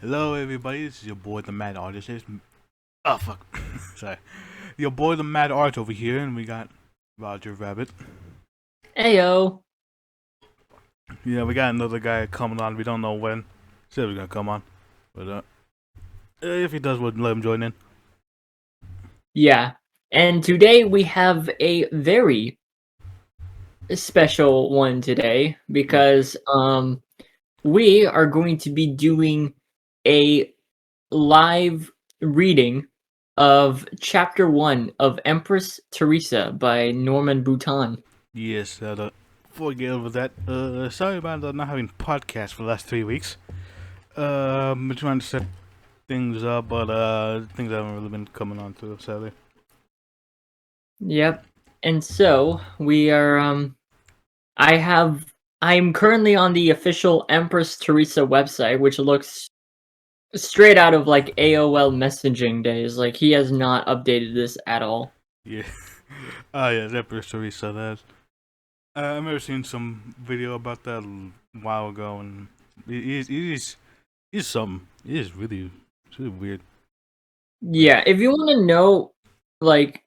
Hello, everybody. This is your boy, the Mad Artist. Oh fuck, sorry. Your boy, the Mad Art over here, and we got Roger Rabbit. Heyo. Yeah, we got another guy coming on. We don't know when. Said he's gonna come on, but if he does, we'll let him join in. Yeah. And today we have a very special one today Yeah. because we are going to be doing a live reading of chapter 1 of Empress Theresa by Norman Boutin. Yes. Before we get over that, sorry about not having podcasts for the last 3 weeks. We're trying to set things up, but things haven't really been coming on through, sadly. Yep. And so we are I'm currently on the official Empress Theresa website, which looks straight out of like AOL messaging days. Like he has not updated this at all. Yeah. Oh yeah, that Theresa. That I remember seeing some video about that a while ago, and it is something. It is it's really weird. Like, Yeah, if you want to know like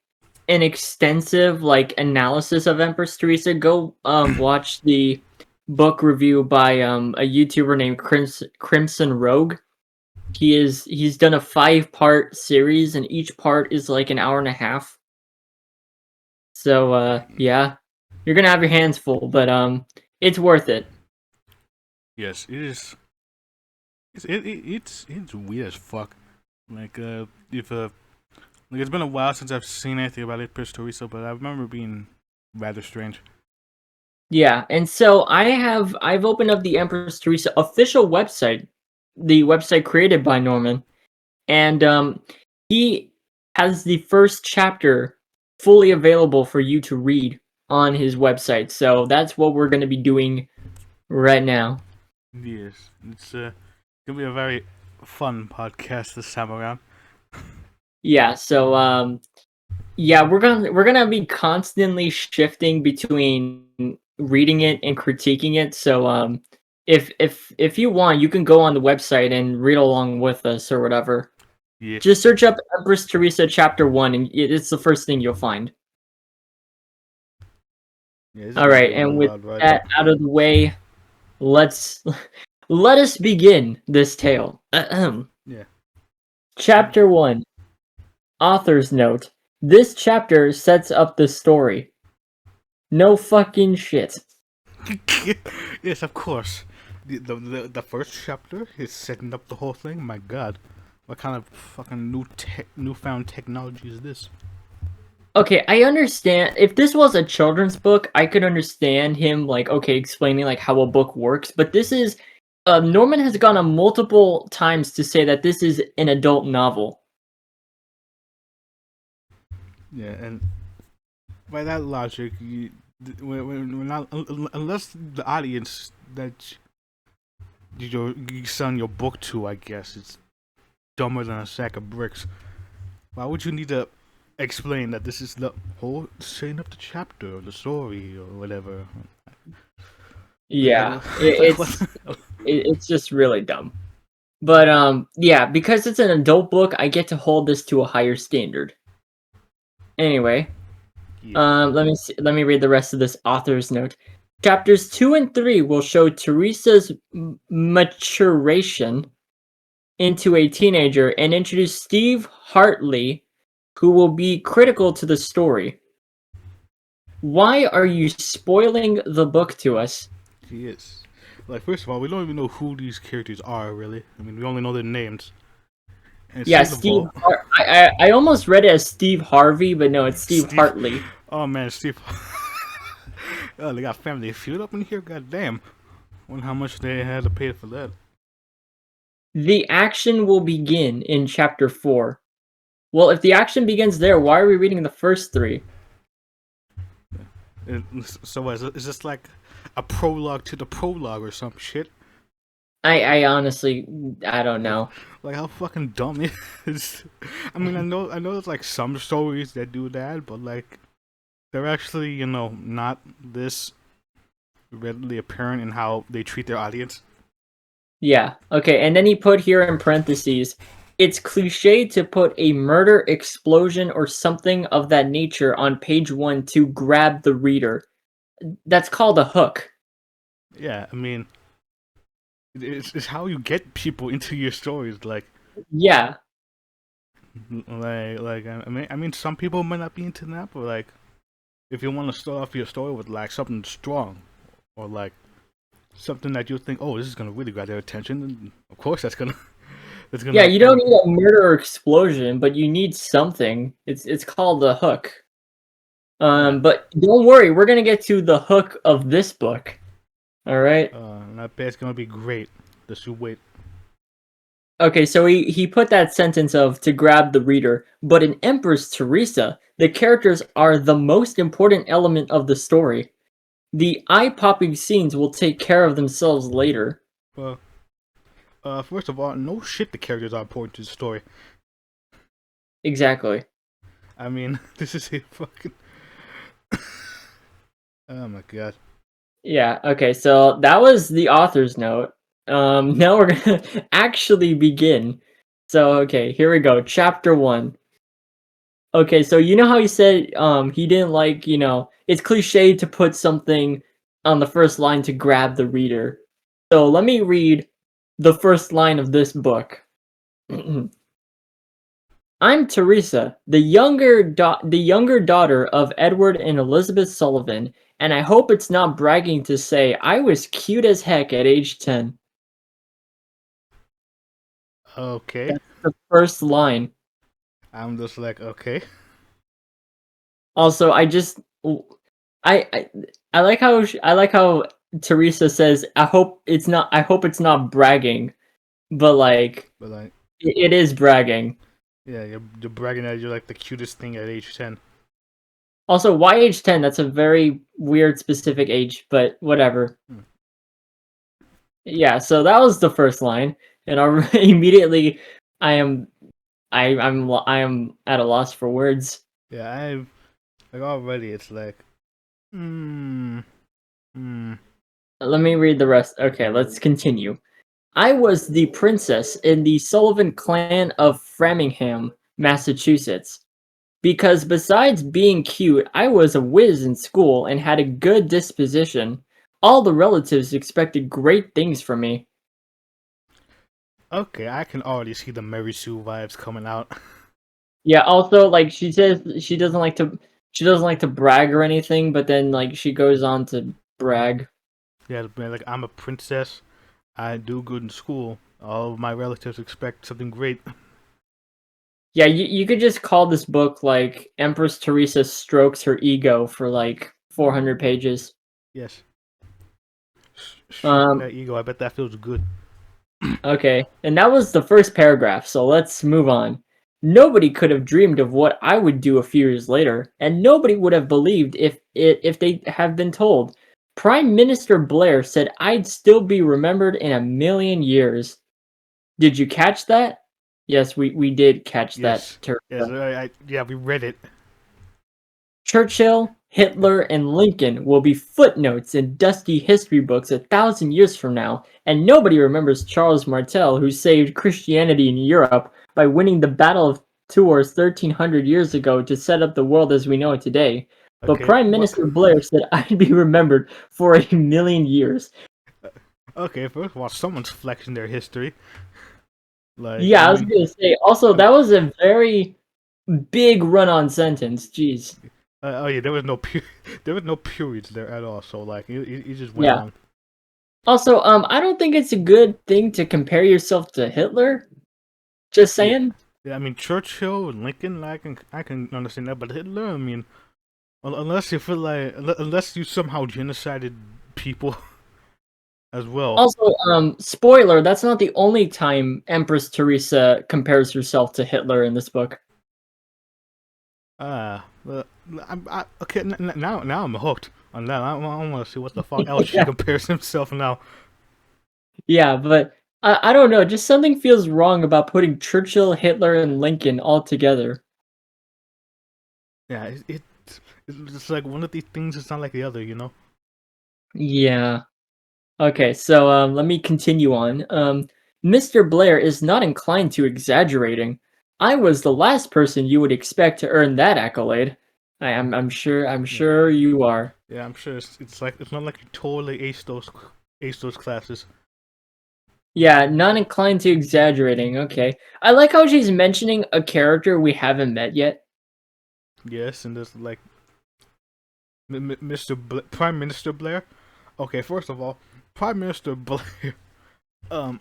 an extensive like analysis of Empress Theresa, go watch the book review by a YouTuber named Crimson Rogue. He's done a 5-part series and each part is like an hour and a half. So yeah, you're gonna have your hands full, but it's worth it. yes, it is. It's weird as fuck. Like, if like it's been a while since I've seen anything about it, Theresa, but I remember being rather strange. Yeah, and so I've opened up the Empress Theresa official website, the website created by Norman, and he has the first chapter fully available for you to read on his website. So that's what we're going to be doing right now. Yes, it's gonna be a very fun podcast this time around. Yeah, so yeah, we're gonna be constantly shifting between reading it and critiquing it. So if you want, you can go on the website and read along with us or whatever. Yeah, Just search up Empress Theresa Chapter 1, and it's the first thing you'll find. yeah, this is All gonna right, be a and with wild ride. that out of the way, let's let us begin this tale. Ahem. Yeah. Chapter 1. Author's note. This chapter sets up the story. No fucking shit. Yes, of course. The first chapter is setting up the whole thing. My God, what kind of fucking newfound technology is this? Okay, I understand. If this was a children's book, I could understand him like okay explaining like how a book works, but this is Norman has gone on multiple times to say that this is an adult novel. Yeah, and by that logic, we're not unless the audience that you sell your book to, I guess, it's dumber than a sack of bricks. Why would you need to explain that this is the whole setting up the chapter or the story or whatever? Like, Yeah, like what? it's just really dumb. But yeah, because it's an adult book, I get to hold this to a higher standard. Anyway, Yeah. let me read the rest of this author's note. Chapters 2 and 3 will show Teresa's maturation into a teenager and introduce Steve Hartley, who will be critical to the story. Why are you spoiling the book to us? He is. Like, first of all, we don't even know who these characters are, really. I mean, we only know their names. And Yeah, second of Steve. all, I almost read it as Steve Harvey, but no, it's Steve Steve. Hartley. Oh man, Steve. Oh, they got Family Feud up in here. God damn. Wonder how much they had to pay for that. The action will begin in chapter 4. Well, if the action begins there, why are we reading the first 3? So, is this like a prologue to the prologue or some shit? I honestly, I don't Like, know. like how fucking dumb it is. I mean, I know there's like some stories that do that, but like they're actually, not this readily apparent in how they treat their audience. Yeah. Okay, and then he put here in parentheses, it's cliche to put a murder, explosion, or something of that nature on page one to grab the reader. That's called a hook. Yeah, I mean, it's how you get people into your stories. Yeah. I mean, some people might not be into that, but like, if you want to start off your story with like something strong, or like something that you think, oh, this is gonna really grab their attention, then of course that's gonna that's Yeah, gonna you don't need a murder or explosion, but you need something. It's called a hook. yeah. But don't worry, we're gonna get to the hook of this book. All right. And I bet it's gonna be great. Just you wait. Okay, so he put that sentence of to grab the reader, but in Empress Theresa, the characters are the most important element of the story. The eye-popping scenes will take care of themselves later. Well, first of all, no shit, the characters are important to the story. Exactly. I mean, this is a fucking. Oh my god. Yeah, okay, so that was the author's note. Now we're gonna actually begin. So, okay, here we go. Chapter 1. Okay, so you know how he said he didn't like, it's cliche to put something on the first line to grab the reader. So let me read the first line of this book. I'm Theresa, the younger daughter of Edward and Elizabeth Sullivan, and I hope it's not bragging to say I was cute as heck at age 10. Okay. That's the first line. I'm just like, okay. Also, I I like how Teresa says I hope it's not bragging, but like But like, it is bragging. yeah, you're bragging that you're like the cutest thing at age 10. Also, why age 10? That's a very weird specific age, but whatever. Hmm. Yeah, so that was the first line, and immediately I am I am at a loss for words. Yeah, I've like already. It's like, hmm, hmm. Let me read the rest. Okay, let's continue. I was the princess in the Sullivan clan of Framingham, Massachusetts. Because besides being cute, I was a whiz in school and had a good disposition. All the relatives expected great things from me. Okay, I can already see the Mary Sue vibes coming out. Yeah, also like she says she doesn't like to brag or anything, but then like she goes on to brag. Yeah, like I'm a princess. I do good in school. All of my relatives expect something great. Yeah, you could just call this book like Empress Theresa strokes her ego for like 400 pages. Yes, stroking Um that ego. I bet that feels good. Okay, and that was the first paragraph, so let's move on. Nobody could have dreamed of what I would do a few years later, and nobody would have believed if they have been told. Prime Minister Blair said I'd still be remembered in a million years. Did you catch that? Yes, we did catch that, Yes, yes. Teresa. Yeah, we read it. Churchill, Hitler, and Lincoln will be footnotes in dusty history books 1,000 years from now, and nobody remembers Charles Martel, who saved Christianity in Europe by winning the Battle of Tours 1,300 years ago to set up the world as we know it today. But Okay, Prime what? Minister Blair said I'd be remembered for a million years. Okay, first of all, someone's flexing their history. Like, I Yeah, I was mean, gonna say, also, um, that was a very big run on sentence. Jeez. oh yeah, there was no there was no periods there at all. So like, he just went Yeah. on. Also, I don't think it's a good thing to compare yourself to Hitler. Just Yeah, saying. yeah. I mean, Churchill and Lincoln, I can understand that, but Hitler, I mean, unless you feel like, unless you somehow genocided people as well. Also, spoiler, that's not the only time Empress Theresa compares herself to Hitler in this book. Well, okay. Now I'm hooked on that. I want to see what the fuck else she Yeah. compares himself now. Yeah, but I don't know, just something feels wrong about putting Churchill, Hitler, and Lincoln all together. Yeah, it's like one of these things is not like the other, you know. Yeah. Okay, so let me continue on. Mr. Blair is not inclined to exaggerating. I was the last person you would expect to earn that accolade. I'm Yeah, sure you are. yeah. I'm sure it's like it's not like you totally ace those classes. Yeah, not inclined to exaggerating. Okay. I like how she's mentioning a character we haven't met yet. Yes, and there's like Prime Minister Blair. Okay, first of all, Prime Minister Blair. Um,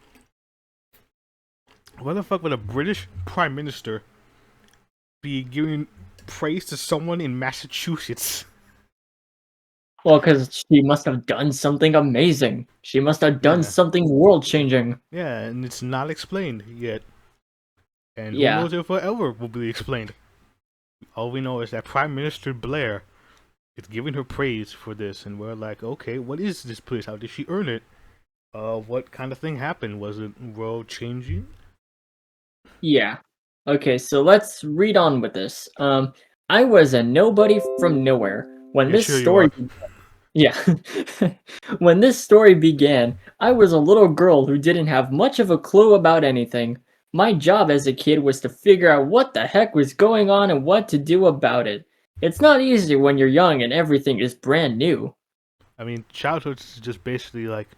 why the fuck would a British Prime Minister be giving praise to someone in Massachusetts? Well, because she must have done something amazing. She must have done Yeah, something world changing. yeah, and it's not explained yet, and who Yeah. knows if it ever will be explained. All we know is that Prime Minister Blair is giving her praise for this, and we're like, okay, what is this praise? How did she earn it? What kind of thing happened? Was it world changing? Yeah. Okay, so let's read on with this. I was a nobody from nowhere. When Yeah, this sure you story are. Yeah. When this story began, I was a little girl who didn't have much of a clue about anything. My job as a kid was to figure out what the heck was going on and what to do about it. It's not easy when you're young and everything is brand new. I mean, childhood is just basically like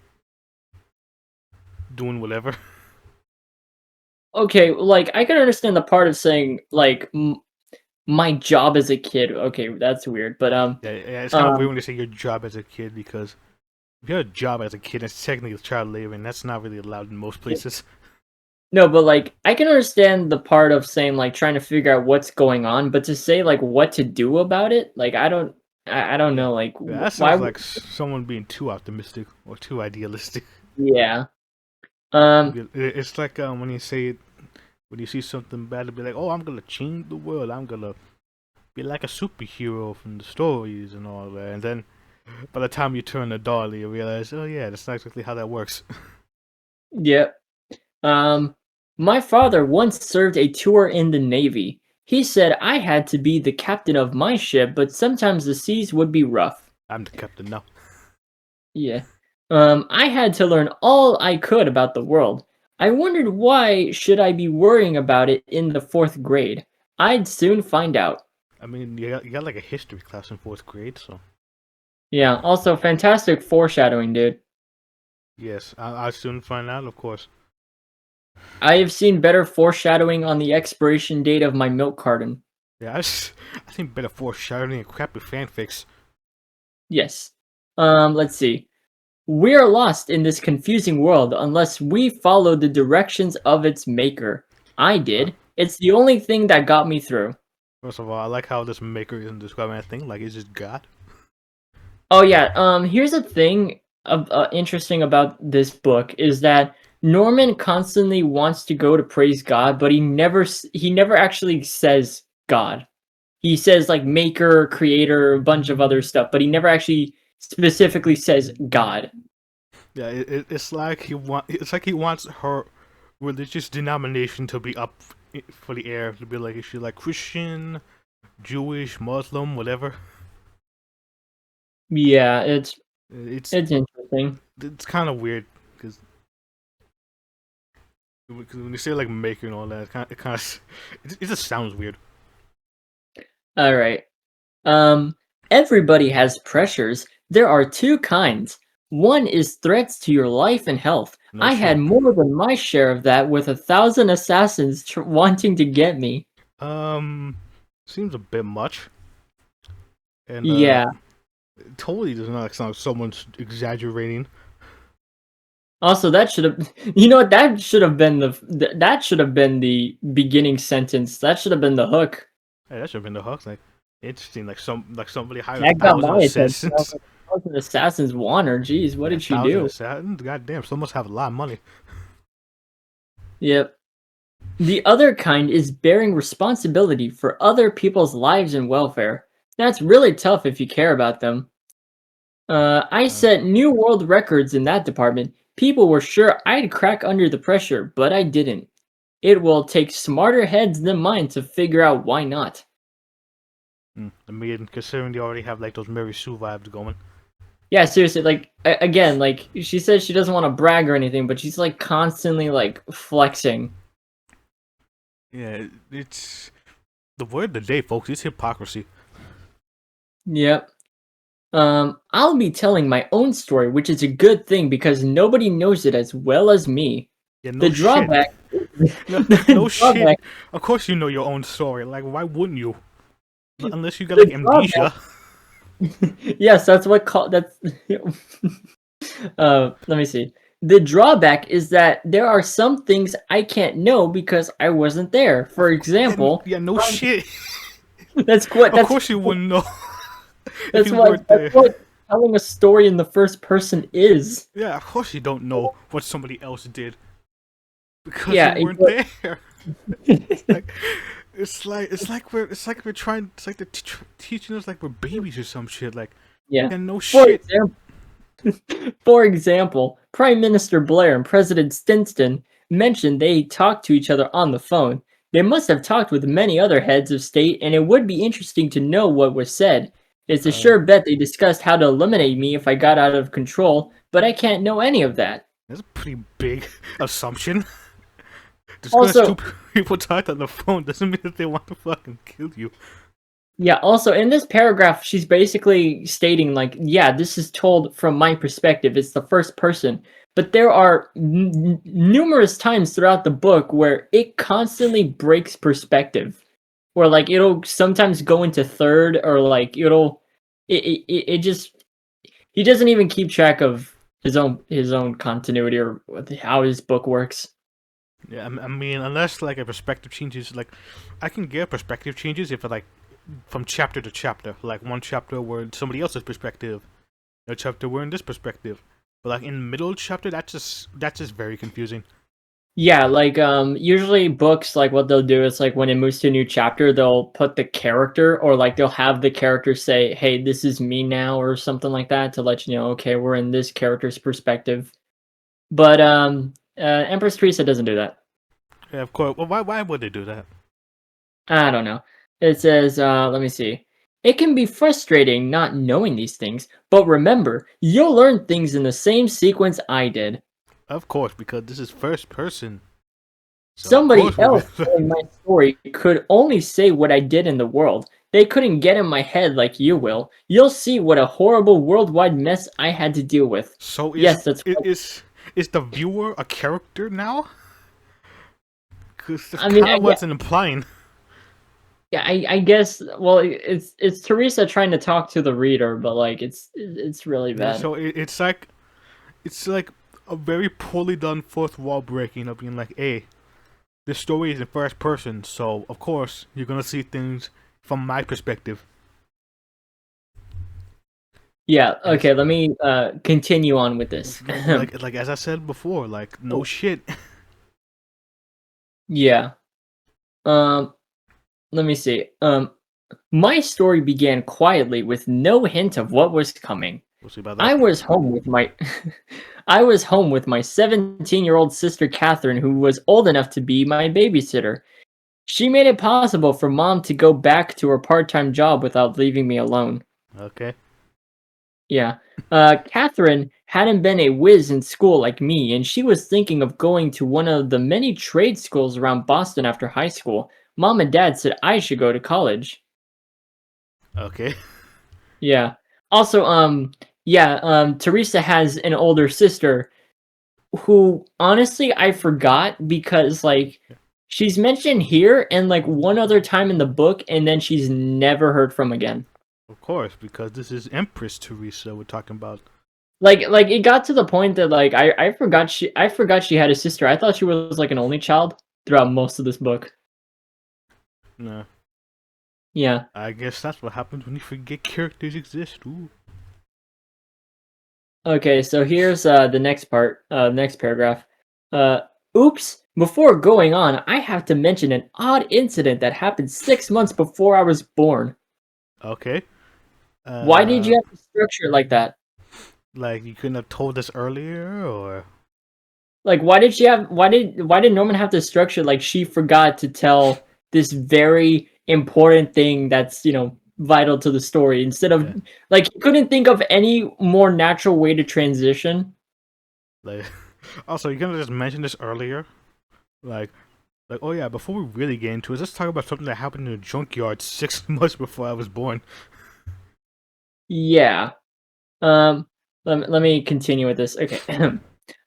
doing whatever. Okay, like I can understand the part of saying like my job as a kid. Okay, that's weird, but Yeah, it's kind of weird um when they say your job as a kid because if you have a job as a kid, it's technically child labor, and that's not really allowed in most places. no, but like I can understand the part of saying like trying to figure out what's going on, but to say like what to do about it, like I don't Yeah, know, like yeah, that why? sounds like someone being too optimistic or too idealistic. Yeah. Um. It's like when you say when you see something bad, to be like, "Oh, I'm gonna change the world. I'm gonna be like a superhero from the stories and all that." And then by the time you turn the dolly, you realize, "Oh yeah, that's not exactly how that works." Yep. Um. My father once served a tour in the Navy. He said I had to be the captain of my ship, but sometimes the seas would be rough. I'm the captain now. Yeah. I had to learn all I could about the world. I wondered why should I be worrying about it in the fourth grade. I'd soon find out. I mean, you got like a history class in fourth grade, so Yeah, also fantastic foreshadowing, dude. yes, I'll soon find out, of course. I have seen better foreshadowing on the expiration date of my milk carton. Yeah, I think better foreshadowing and crappy fanfics. Yes. Let's see. We're lost in this confusing world unless we follow the directions of its maker. I Uh, did. It's the only thing that got me through. First of all, I like how this maker isn't describing anything like it's just God. Oh yeah, here's a thing of interesting about this book is that Norman constantly wants to go to praise God, but he never actually says God. He says like maker, creator, a bunch of other stuff, but he never actually specifically says God. Yeah, it's like he wants her religious denomination to be up for the air to be like is she like Christian, Jewish, Muslim, whatever. Yeah, It's it's interesting. it's kind of weird because when you say like maker and all that, it just sounds weird. All right. Um, Everybody has pressures. There are two kinds. One is threats to your life and health. No I had shit. more than my share of that with 1,000 assassins wanting to get me. Um, Seems a bit much, and Yeah. it totally does not sound like someone's exaggerating. Also, that should have, you know what? That should have been that should have been the beginning sentence. That should have been the hook. Hey, that should have been the hook. Like interesting, like somebody hired a That got thousand my attention. I was assassins. like, 1,000 assassins want her. Jeez, what Yeah, did she 1,000 do? assassins. Goddamn, someone must have a lot of money. Yep. The other kind is bearing responsibility for other people's lives and welfare. That's really tough if you care about them. I Uh, set new world records in that department. People were sure I'd crack under the pressure, but I didn't. It will take smarter heads than mine to figure out why not. I mean, considering they already have like those Mary Sue vibes going. Yeah, seriously, like again, like she says she doesn't want to brag or anything, but she's like constantly like flexing. Yeah, it's the word of the day, folks. It's hypocrisy. Yep. I'll be telling my own story, which is a good thing because nobody knows it as well as me. Yeah, no The shit. drawback, No, the no shit. drawback, Of course you know your own story. Like, why wouldn't you? Unless you got the like drawback. amnesia. Yes, that's what that's. Let me see. The drawback is that there are some things I can't know because I wasn't there. For Yeah, example, yeah, no shit. that's what Of course you wouldn't know if you weren't that's there. what telling a story in the first person is. Yeah, of course you don't know what somebody else did because you Yeah, weren't there. Like, it's like we're trying. It's like they're teaching us like we're babies or some shit. Like, yeah. yeah, no For shit. example, for example, Prime Minister Blair and President Stinston mentioned they talked to each other on the phone. They must have talked with many other heads of state, and it would be interesting to know what was said. It's a Uh, sure bet they discussed how to eliminate me if I got out of control, but I can't know any of that. that's a pretty big assumption. Just because two Also, people talked on the phone doesn't mean that they want to fucking kill you. yeah, also in this paragraph, she's basically stating, like, yeah, this is told from my perspective. It's the first person. But there are numerous times throughout the book where it constantly breaks perspective. Where, like, it'll sometimes go into third, or, like, it just, he doesn't even keep track of his own continuity or how his book works. Yeah, I mean, unless like a perspective changes, like I can get perspective changes if it like from chapter to chapter, like one chapter where somebody else's perspective, a chapter where in this perspective, but like in the middle chapter, that's just very confusing. Yeah, like usually books, like what they'll do is like when it moves to a new chapter, they'll put the character, or like they'll have the character say, "Hey, this is me now," or something like that to let you know, okay, we're in this character's perspective. But Empress Teresa doesn't do that. Yeah, of course. Well, why would they do that? I don't know. It says, let me see. It can be frustrating not knowing these things, but remember, you'll learn things in the same sequence I did. Of course, because this is first person, so of Somebody course we'll be. else telling my story could only say what I did in the world. They couldn't get in my head like you will. You'll see what a horrible worldwide mess I had to deal with. So Yes, that's right. is the viewer a character now? Because that's I mean, kind of what's implying. I guess. Well, it's Teresa trying to talk to the reader, but like it's really Yeah, bad. so it's like a very poorly done fourth wall breaking of being like, hey, this story is in first person, so of course you're gonna see things from my perspective. Yeah. As Okay. Let me continue on with this. like as I said before, like no shit. Yeah. Um. Let me see. My story began quietly with no hint of what was coming. We'll see about I that. was home with my I was home with my 17-year-old sister Catherine, who was old enough to be my babysitter. She made it possible for mom to go back to her part-time job without leaving me alone. Okay. Yeah. Catherine hadn't been a whiz in school like me, and she was thinking of going to one of the many trade schools around Boston after high school. Mom and dad said I should go to college. Okay. Yeah. Also, yeah, Teresa has an older sister who honestly I forgot because like she's mentioned here and like one other time in the book, and then she's never heard from again. Of course, because this is Empress Theresa we're talking about. Like it got to the point that like I forgot she had a sister. I thought she was like an only child throughout most of this book. No. Yeah. I guess that's what happens when you forget characters exist. Ooh. Okay, so here's the next part, next paragraph. Uh, oops, before going on, I have to mention an odd incident that happened 6 months before I was born. Okay. Why did Uh you have to structure it like that? like you couldn't have told us earlier or Like, why did Norman have to structure like she forgot to tell this very important thing that's, vital to the story. Instead of Yeah. like he couldn't think of any more natural way to transition. Like, also, you could have just mentioned this earlier. Like, oh yeah, before we really get into it, let's talk about something that happened in a junkyard 6 months before I was born. Yeah. Um, let me continue with this. Okay.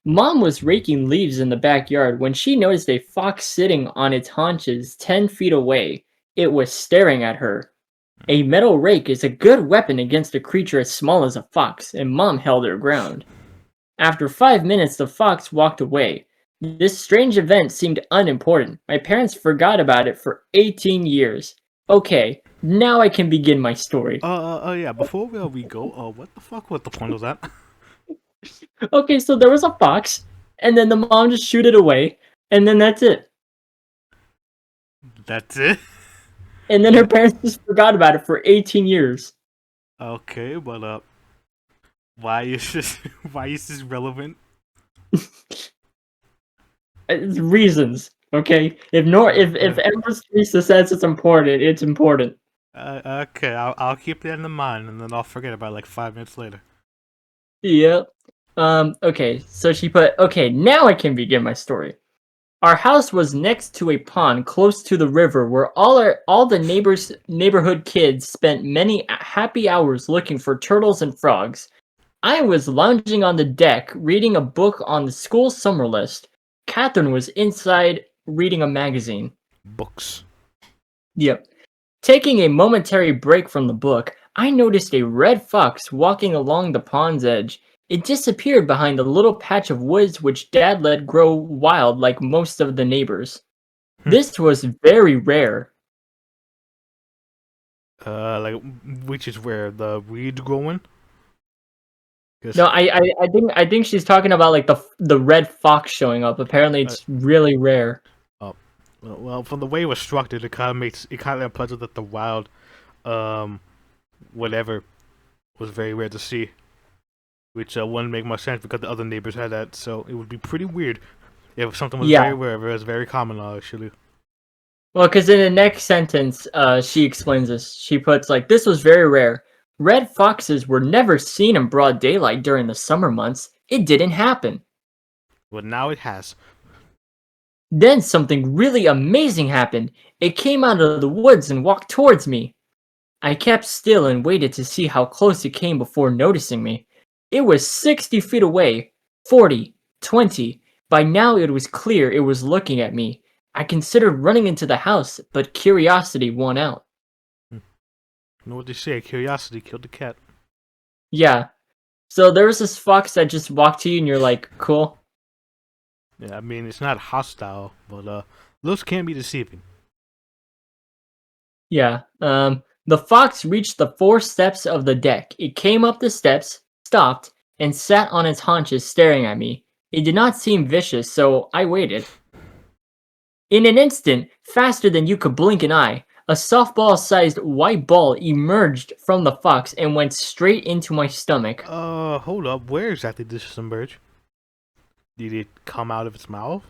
Mom was raking leaves in the backyard when she noticed a fox sitting on its haunches 10 feet away. It was staring at her. A metal rake is a good weapon against a creature as small as a fox, and Mom held her ground. After 5 minutes, the fox walked away. This strange event seemed unimportant. My parents forgot about it for 18 years. Okay, now I can begin my story. Yeah. Before we go, what the fuck? What the point was that? Okay, so there was a fox, and then the mom just shoot it away, and then that's it. That's it. And then her parents just forgot about it for 18 years. Okay, but why is this? Why is this relevant? It's reasons, okay? If Empress Theresa says it's important, it's important. Okay, I'll keep that in mind, and then I'll forget about it like 5 minutes later. Yep. Okay, so she put, okay, now I can begin my story. Our house was next to a pond close to the river where all the neighborhood kids spent many happy hours looking for turtles and frogs. I was lounging on the deck reading a book on the school summer list. Catherine was inside reading a magazine. Books. Yep. Taking a momentary break from the book, I noticed a red fox walking along the pond's edge. It disappeared behind a little patch of woods which Dad let grow wild like most of the neighbors. This was very rare. Like which is where the weed growing? No, I think she's talking about like the red fox showing up. Apparently, Uh, it's really rare. oh, well, from the way it was structured, it kind of implies that the wild, um, whatever, was very rare to see, which wouldn't make much sense because the other neighbors had that. So it would be pretty weird if something was Yeah. very rare. It was very common, actually. Well, because in the next sentence, she explains this. She puts like, "This was very rare. Red foxes were never seen in broad daylight during the summer months. It didn't happen." But now it has. Then something really amazing happened. It came out of the woods and walked towards me. I kept still and waited to see how close it came before noticing me. It was 60 feet away, 40, 20. By now it was clear it was looking at me. I considered running into the house, but curiosity won out. You know what they say? Curiosity killed the cat. Yeah. So there was this fox that just walked to you and you're like, cool. Yeah, I mean it's not hostile, but looks can be deceiving. Yeah. The fox reached the 4 steps of the deck. It came up the steps, stopped, and sat on its haunches staring at me. It did not seem vicious, so I waited. In an instant, faster than you could blink an eye, a softball-sized white ball emerged from the fox and went straight into my stomach. Hold up. Where exactly did this emerge? Did it come out of its mouth?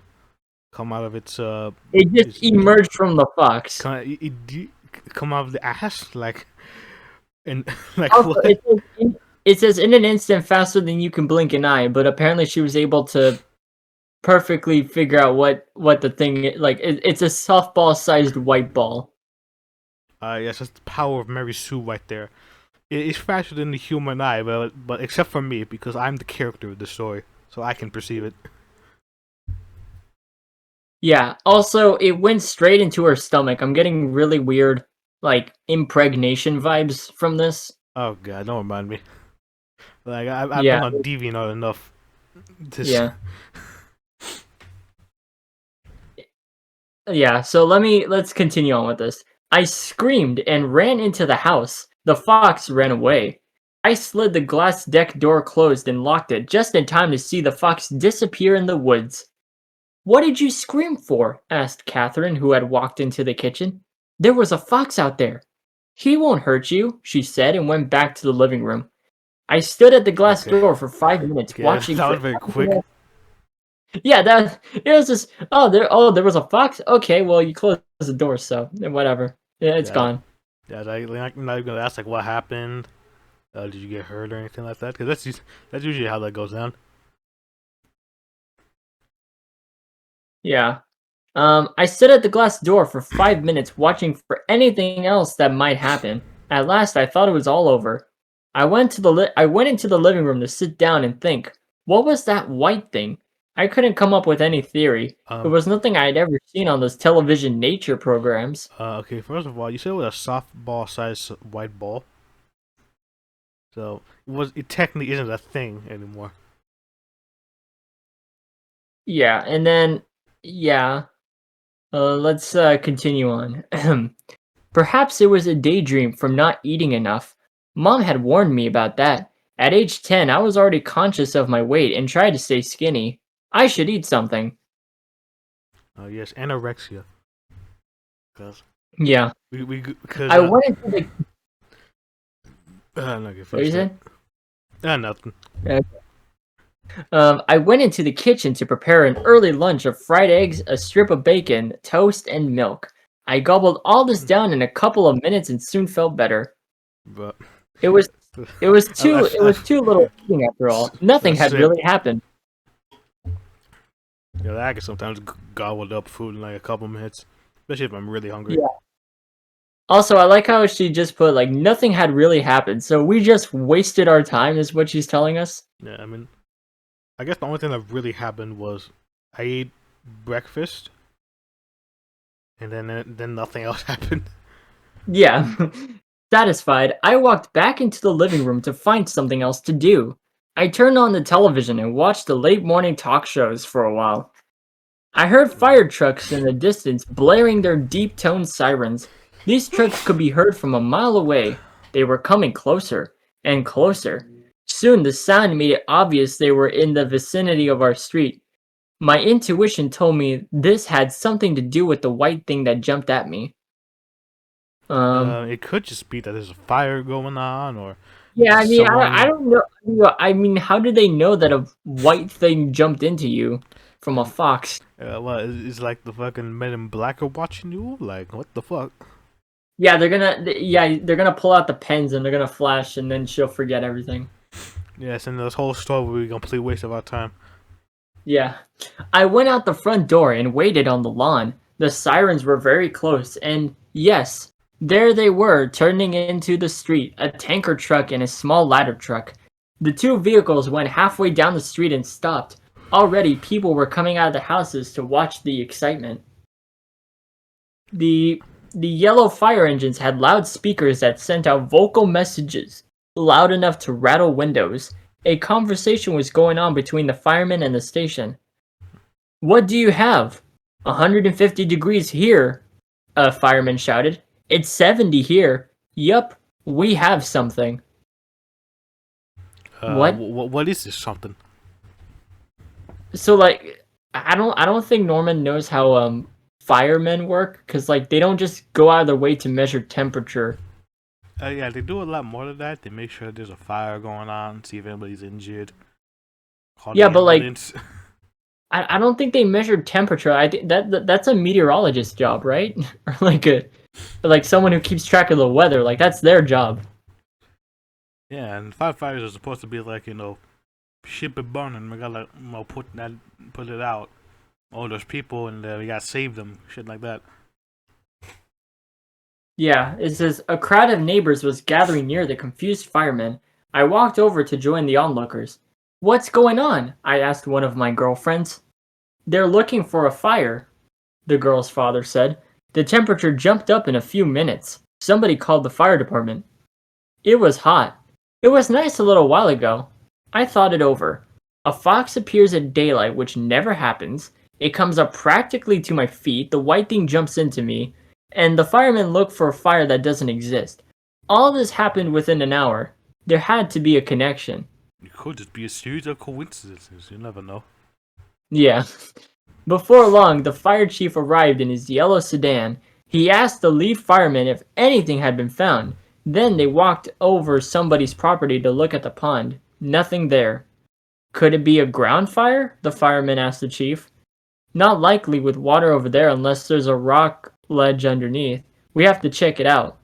Come out of its It just emerged from the fox. Come out of the ass? Like, and like Also, what? it says in an instant faster than you can blink an eye, but apparently she was able to perfectly figure out what the thing like. It's a softball-sized white ball. Yes, that's the power of Mary Sue right there. It's faster than the human eye, but except for me because I'm the character of the story, so I can perceive it. Yeah. Also, it went straight into her stomach. I'm getting really weird, like impregnation vibes from this. Oh god, don't remind me. Like I've Yeah. been on DeviantArt enough. Yeah. Yeah, so let's continue on with this. I screamed and ran into the house. The fox ran away. I slid the glass deck door closed and locked it just in time to see the fox disappear in the woods. "What did you scream for?" asked Catherine, who had walked into the kitchen. "There was a fox out there." "He won't hurt you," she said and went back to the living room. I stood at the glass Okay. door for 5 minutes Okay, watching that for was very quick. Yeah, that it was just there was a fox. Okay, well you closed the door, so whatever. Yeah, it's Yeah, gone. Yeah, like, I'm not even gonna ask like what happened. Did you get hurt or anything like that? Because that's usually how that goes down. Yeah. I stood at the glass door for 5 minutes watching for anything else that might happen. At last, I thought it was all over. I went into the living room to sit down and think. What was that white thing? I couldn't come up with any theory. It Um, was nothing I had ever seen on those television nature programs. okay. First of all, you said it was a softball-sized white ball, so it technically isn't a thing anymore. Yeah, and then yeah. Let's continue on. Perhaps it was a daydream from not eating enough. Mom had warned me about that. At age 10, I was already conscious of my weight and tried to stay skinny. I should eat something. Yes, anorexia. Cause Yeah. we because I went into the. no, okay, What you finish that. said? Nothing. I went into the kitchen to prepare an early lunch of fried eggs, a strip of bacon, toast, and milk. I gobbled all this down in a couple of minutes and soon felt better. But It was it I, was too little eating after all. Nothing had same. really happened. Yeah, I can sometimes gobble up food in like a couple minutes, especially if I'm really hungry. Yeah. Also, I like how she just put like nothing had really happened, so we just wasted our time, is what she's telling us. Yeah, I mean, I guess the only thing that really happened was I ate breakfast, and then nothing else happened. Yeah. Satisfied, I walked back into the living room to find something else to do. I turned on the television and watched the late morning talk shows for a while. I heard fire trucks in the distance blaring their deep toned sirens. These trucks could be heard from a mile away. They were coming closer and closer. Soon the sound made it obvious they were in the vicinity of our street. My intuition told me this had something to do with the white thing that jumped at me. Um, It could just be that there's a fire going on, or yeah, I mean, I someone. don't know. I mean, how did they know that a white thing jumped into you from a fox? It's like the fucking Men in Black are watching you. Like, what the fuck? Yeah, they're gonna pull out the pens and they're gonna flash, and then she'll forget everything. Yes, and this whole story will be a complete waste of our time. Yeah. I went out the front door and waited on the lawn. The sirens were very close, and yes, there they were, turning into the street, a tanker truck and a small ladder truck. The two vehicles went halfway down the street and stopped. Already, people were coming out of the houses to watch the excitement. The the yellow fire engines had loudspeakers that sent out vocal messages, loud enough to rattle windows. A conversation was going on between the firemen and the station. What do you have? 150 degrees here, a fireman shouted. It's 70 here. Yup, we have something. What? What is this something? So like, I don't think Norman knows how firemen work, because like they don't just go out of their way to measure temperature. Yeah, they do a lot more than that. They make sure there's a fire going on, see if anybody's injured, call Yeah, the but like ambulance. I don't think they measured temperature. I think that's a meteorologist's job, right? Or like someone who keeps track of the weather. Like that's their job. Yeah, and firefighters are supposed to be like, ship it burning. We gotta put it out. Oh, there's people and we gotta save them. Shit like that. Yeah, it says a crowd of neighbors was gathering near the confused firemen. I walked over to join the onlookers. What's going on? I asked one of my girlfriends. They're looking for a fire, the girl's father said. The temperature jumped up in a few minutes. Somebody called the fire department. It was hot. It was nice a little while ago. I thought it over. A fox appears at daylight, which never happens. It comes up practically to my feet. The white thing jumps into me, and the firemen look for a fire that doesn't exist. All this happened within an hour. There had to be a connection. It could just be a series of coincidences. You never know. Yeah. Before long, the fire chief arrived in his yellow sedan. He asked the lead fireman if anything had been found. Then they walked over somebody's property to look at the pond. Nothing there. Could it be a ground fire? The fireman asked the chief. Not likely with water over there unless there's a rock ledge underneath. We have to check it out.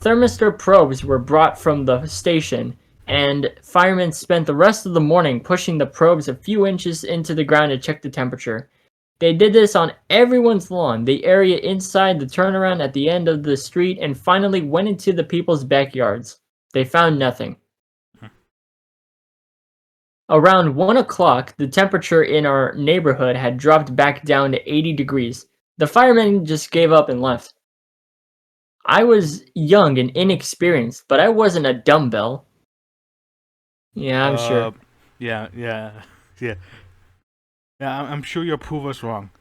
Thermistor probes were brought from the station, and firemen spent the rest of the morning pushing the probes a few inches into the ground to check the temperature. They did this on everyone's lawn, the area inside the turnaround at the end of the street, and finally went into the people's backyards. They found nothing. Around 1 o'clock, the temperature in our neighborhood had dropped back down to 80 degrees. The firemen just gave up and left. I was young and inexperienced, but I wasn't a dumbbell. Yeah, I'm Uh, sure. yeah, yeah. Yeah, I'm sure you'll prove us wrong.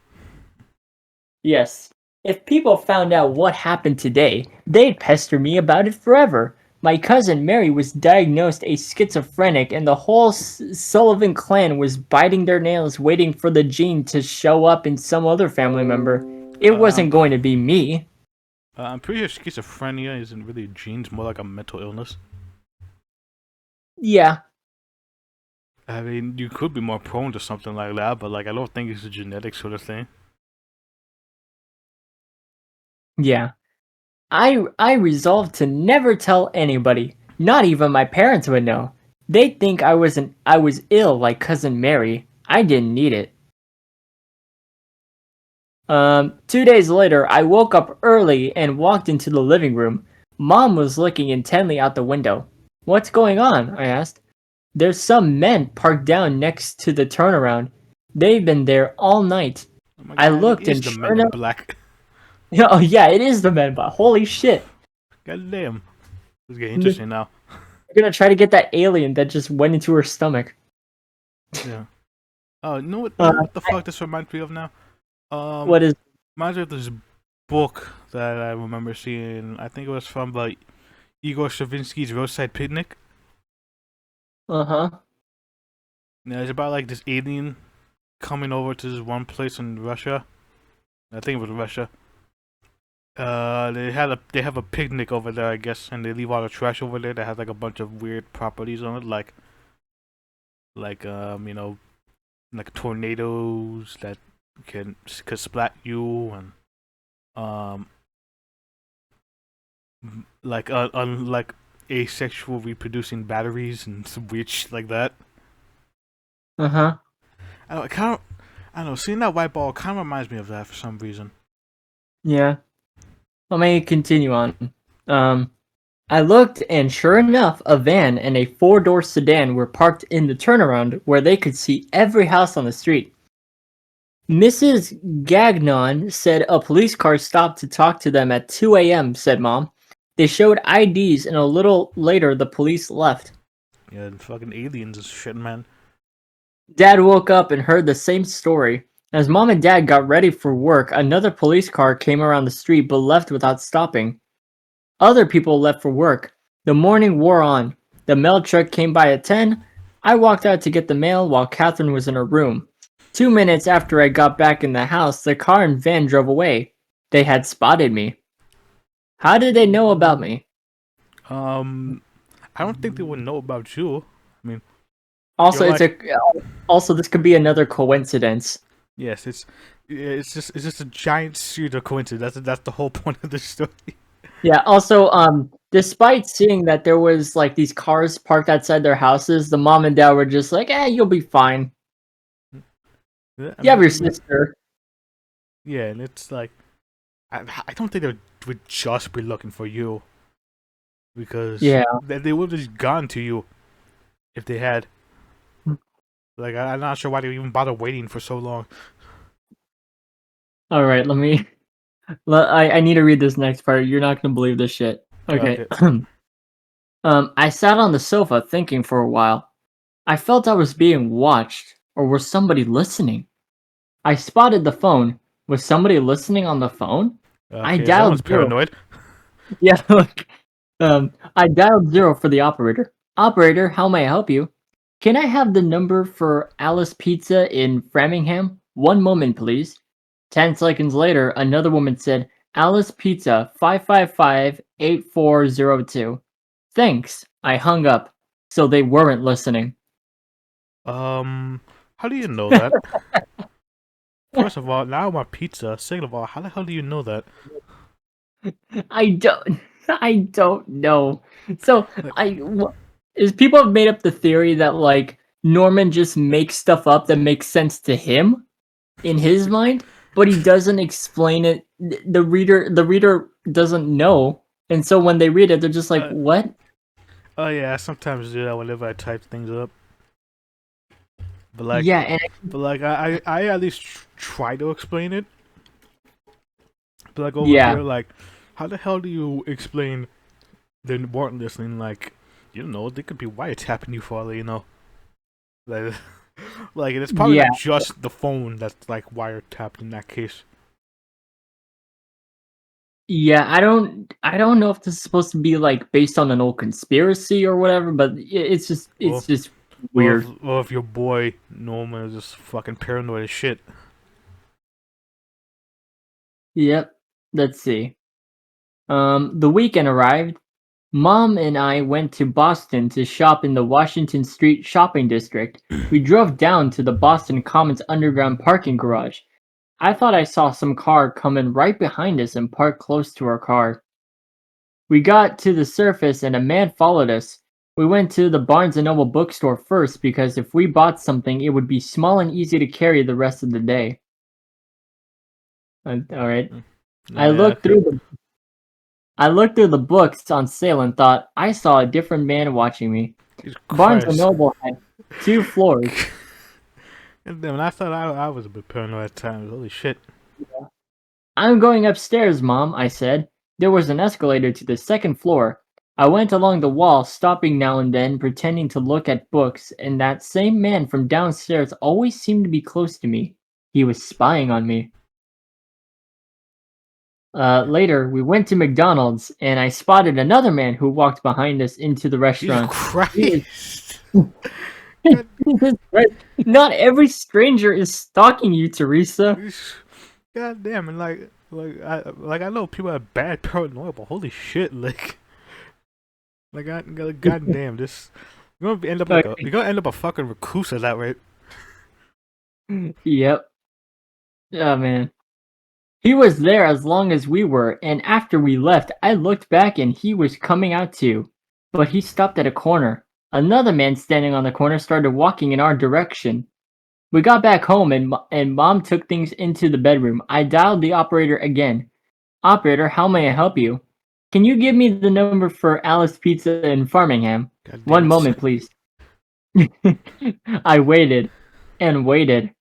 Yes. If people found out what happened today, they'd pester me about it forever. My cousin Mary was diagnosed a schizophrenic, and the whole Sullivan clan was biting their nails waiting for the gene to show up in some other family member. It Um, wasn't going to be me. I'm pretty sure schizophrenia isn't really a gene; it's more like a mental illness. Yeah, I mean, you could be more prone to something like that, but like I don't think it's a genetic sort of thing. yeah. I resolved to never tell anybody. Not even my parents would know. They'd think I was ill like cousin Mary. I didn't need it. 2 days later, I woke up early and walked into the living room. Mom was looking intently out the window. What's going on? I asked. There's some men parked down next to the turnaround. They've been there all night. Oh my I god, it looked is and the sure Men in enough, Black. oh yeah, it is the men, but holy shit. God damn, it's getting They're interesting now. gonna try to get that alien that just went into her stomach. Yeah. Oh, you know what? You Uh, know what the fuck this reminds me of now? what is, Reminds me of this book that I remember seeing. I think it was from Igor Stravinsky's Roadside Picnic. uh-huh. Yeah, it's about like this alien coming over to this one place in Russia. I think it was Russia. They have a picnic over there, I guess, and they leave all the trash over there that has like a bunch of weird properties on it, like like tornadoes that could splat you, and um like asexual reproducing batteries and some weird shit like that. Uh-huh. I don't know. Seeing that white ball kind of reminds me of that for some reason. Yeah. Let me continue on. Um, I looked, and sure enough, a van and a four-door sedan were parked in the turnaround where they could see every house on the street. Mrs. Gagnon said a police car stopped to talk to them at 2 a.m., said Mom. They showed IDs, and a little later the police left. Yeah, and fucking aliens and shit, man. Dad woke up and heard the same story. As Mom and Dad got ready for work, another police car came around the street but left without stopping. Other people left for work. The morning wore on. The mail truck came by at 10. I walked out to get the mail while Catherine was in her room. 2 minutes after I got back in the house, the car and van drove away. They had spotted me. How did they know about me? Um, I don't think they would know about you. I mean, you're Also, like, also this could be another coincidence. yes, it's just a giant pseudo coincidence. That's the whole point of the story. Yeah, also, despite seeing that there was like these cars parked outside their houses, the mom and dad were just like, you'll be fine. Yeah, You have your sister. yeah, and it's like, I don't think they would just be looking for you because Yeah. they would have just gone to you if they had. Like, I'm not sure why they even bother waiting for so long. All right, I need to read this next part. You're not gonna believe this shit. Okay. Okay. I sat on the sofa thinking for a while. I felt I was being watched, or was somebody listening? I spotted the phone. Was somebody listening on the phone? I Okay, someone's dialed zero. paranoid. Yeah, look. I dialed zero for the operator. Operator, how may I help you? Can I have the number for Alice Pizza in Framingham? One moment, please. 10 seconds later, another woman said, Alice Pizza, 555-8402. Thanks. I hung up. So they weren't listening. How do you know that? First of all, now I want pizza. Second of all, how the hell do you know that? I don't. I don't know. So Like, is people have made up the theory that like Norman just makes stuff up that makes sense to him in his mind, but he doesn't explain it. The reader doesn't know, and so when they read it, they're just like, uh, "What?" oh yeah, I sometimes do that whenever I type things up. But like, Yeah, and I at least try to explain it. But like over yeah, here, like, how the hell do you explain they weren't listening? Like, you know, they could be wiretapping you for all you know. Like, like it's probably yeah, not just the phone that's like wiretapped in that case. yeah. I don't know if this is supposed to be like based on an old conspiracy or whatever, but it's Or, just weird. or if your boy Norman is just fucking paranoid as shit. Yep. Let's see. The weekend arrived. Mom and I went to Boston to shop in the Washington Street shopping district. We drove down to the Boston Commons underground parking garage. I thought I saw some car coming right behind us and parked close to our car. We got to the surface and a man followed us. We went to the Barnes& and Noble bookstore first because if we bought something, it would be small and easy to carry the rest of the day. All right. I Yeah, looked okay. through the I looked through the books on sale and thought I saw a different man watching me. Jesus Barnes& and Christ. Noble had 2 floors. And then I thought I was a bit paranoid at times. Holy shit. "I'm going upstairs, Mom," I said. There was an escalator to the second floor. I went along the wall, stopping now and then, pretending to look at books, and that same man from downstairs always seemed to be close to me. He was spying on me. Later, we went to McDonald's, and I spotted another man who walked behind us into the Jesus restaurant. He was Christ. God, Jesus Christ. Not every stranger is stalking you, Teresa. God damn, and I know people have bad paranoia, but holy shit, god damn, this you're gonna end up like a Okay. you're gonna end up a fucking recluse at that rate. Yep. Oh man. He was there as long as we were, and after we left, I looked back and he was coming out too. But he stopped at a corner. Another man standing on the corner started walking in our direction. We got back home and Mom took things into the bedroom. I dialed the operator again. "Operator, how may I help you?" "Can you give me the number for Alice Pizza in Farmingham?" God damn "One it. moment, please." I waited and waited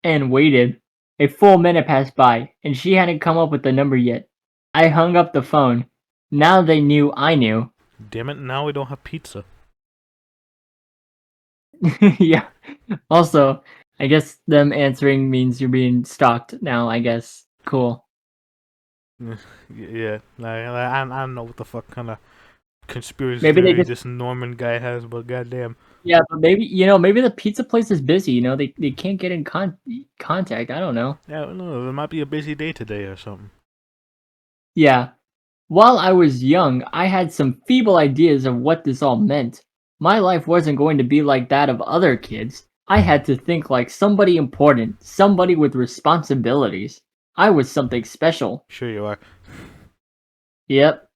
and waited. A full minute passed by, and she hadn't come up with the number yet. I hung up the phone. Now they knew I knew. Damn it, now we don't have pizza. Yeah. Also, I guess them answering means you're being stalked now, I guess. Cool. Yeah, I don't know what the fuck kind of conspiracy Maybe they theory just this Norman guy has, but goddamn. yeah, but maybe the pizza place is busy, they can't get in contact. I don't know. Yeah, no, there might be a busy day today or something. Yeah. While I was young, I had some feeble ideas of what this all meant. My life wasn't going to be like that of other kids. I had to think like somebody important, somebody with responsibilities. I was something special. Sure you are. Yep,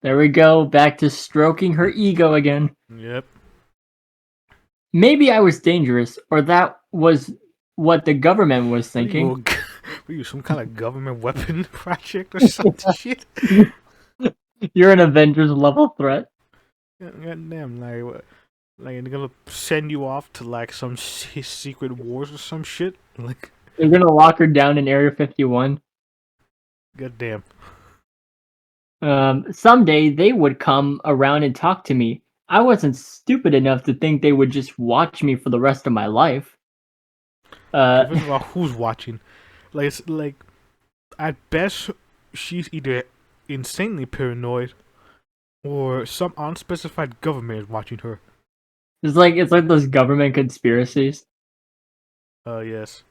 there we go, back to stroking her ego again. Yep. Maybe I was dangerous, or that was what the government was What are thinking. you, were you some kind of government weapon project or some shit? You're an Avengers level threat. God damn, like what? Like they're gonna send you off to like some secret wars or some shit? Like, They're gonna lock her down in Area 51. god damn. Someday they would come around and talk to me. I wasn't stupid enough to think they would just watch me for the rest of my life. Uh, Okay, first of all, who's watching? Like, it's like at best, she's either insanely paranoid or some unspecified government is watching her. it's like those government conspiracies. Yes.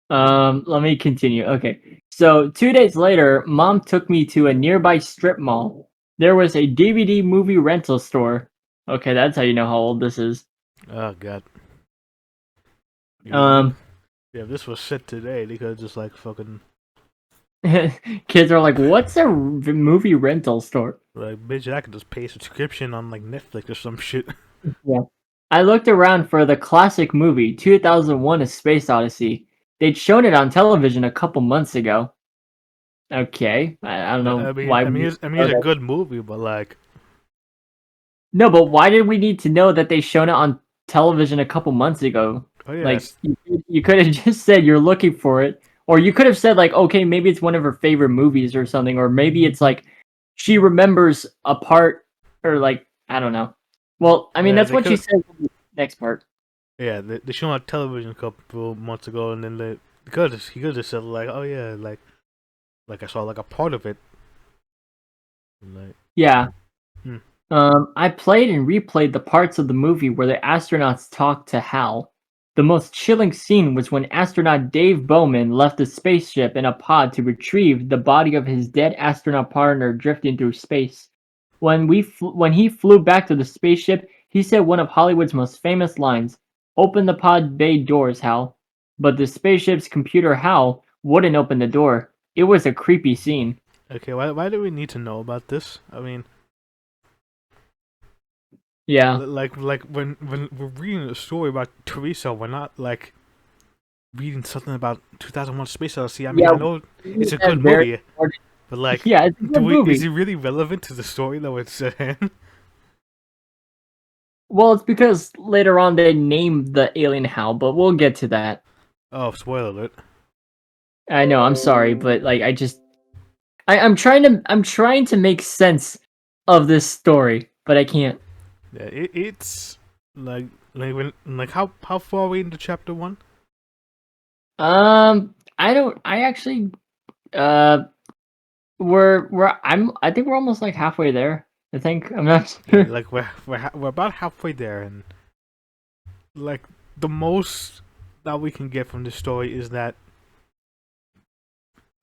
Let me continue. Okay. So 2 days later, Mom took me to a nearby strip mall. There was a DVD movie rental store. Okay, that's how you know how old this is. Oh god. Yeah, Um, if this was set today, they could just like fucking Kids are like, "What's a movie rental store?" Like, bitch, I could just pay a subscription on like Netflix or some shit. Yeah. I looked around for the classic movie 2001: A Space Odyssey. They'd shown it on television a couple months ago. Okay, I don't know why we I mean, know it's a that. good movie, but like, No, but why did we need to know that they shown it on television a couple months ago? oh Like yes, you could have just said you're looking for it, or you could have said like, okay, maybe it's one of her favorite movies or something, or maybe it's like she remembers a part, or like I don't know. Well, I mean yeah, that's they what she could, said in the next part. yeah, they showed on television a couple months ago, and then he could have said like, oh yeah, like I saw like a part of it, like, Yeah. hmm. I played and replayed the parts of the movie where the astronauts talked to Hal. The most chilling scene was when astronaut Dave Bowman left the spaceship in a pod to retrieve the body of his dead astronaut partner drifting through space. When he flew back to the spaceship, he said one of Hollywood's most famous lines, "Open the pod bay doors, Hal." But the spaceship's computer Hal wouldn't open the door. It was a creepy scene. Okay, why do we need to know about this? I mean, Yeah. like when we're reading a story about Teresa, we're not like reading something about 2001: Space Odyssey. I mean, Yeah, I know it's a good very movie, important. but like, Yeah, it's a good is movie. it really relevant to the story that it's in? Well, it's because later on they named the alien Hal, but we'll get to that. Oh, spoiler alert. I know, I'm sorry, but like I'm trying to make sense of this story, but I can't. Yeah, it's like when like how far are we into chapter one? I don't I actually uh I think we're almost like halfway there. I think. I'm not Yeah, sure. like we're about halfway there, and like the most that we can get from this story is that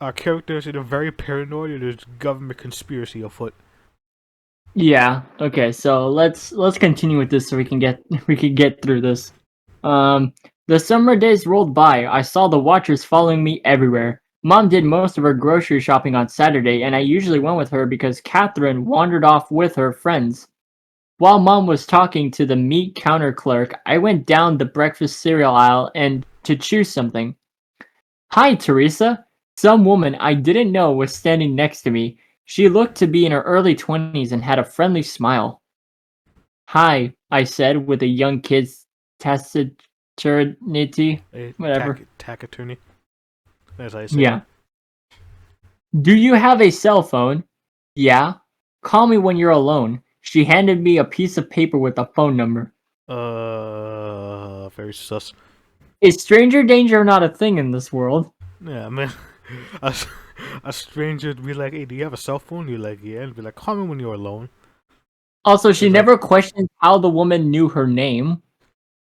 our characters are very paranoid and there's government conspiracy afoot. Yeah. Okay. So let's continue with this so we can get we can get through this. Um, the summer days rolled by. I saw the watchers following me everywhere. Mom did most of her grocery shopping on Saturday, and I usually went with her because Catherine wandered off with her friends. While Mom was talking to the meat counter clerk, I went down the breakfast cereal aisle and to choose something. Hi, Theresa. Some woman I didn't know was standing next to me. She looked to be in her early 20s and had a friendly smile. Hi, I said with a young kid's taciturnity. A Whatever. tack attorney, as I say. Yeah. Do you have a cell phone? Yeah. Call me when you're alone. She handed me a piece of paper with a phone number. Very sus. Is stranger danger not a thing in this world? Yeah, man. A, a stranger would be like, "Hey, do you have a cell phone?" You're like, "Yeah," and be like, "Call me when you're alone." Also, she It's like, never questioned how the woman knew her name.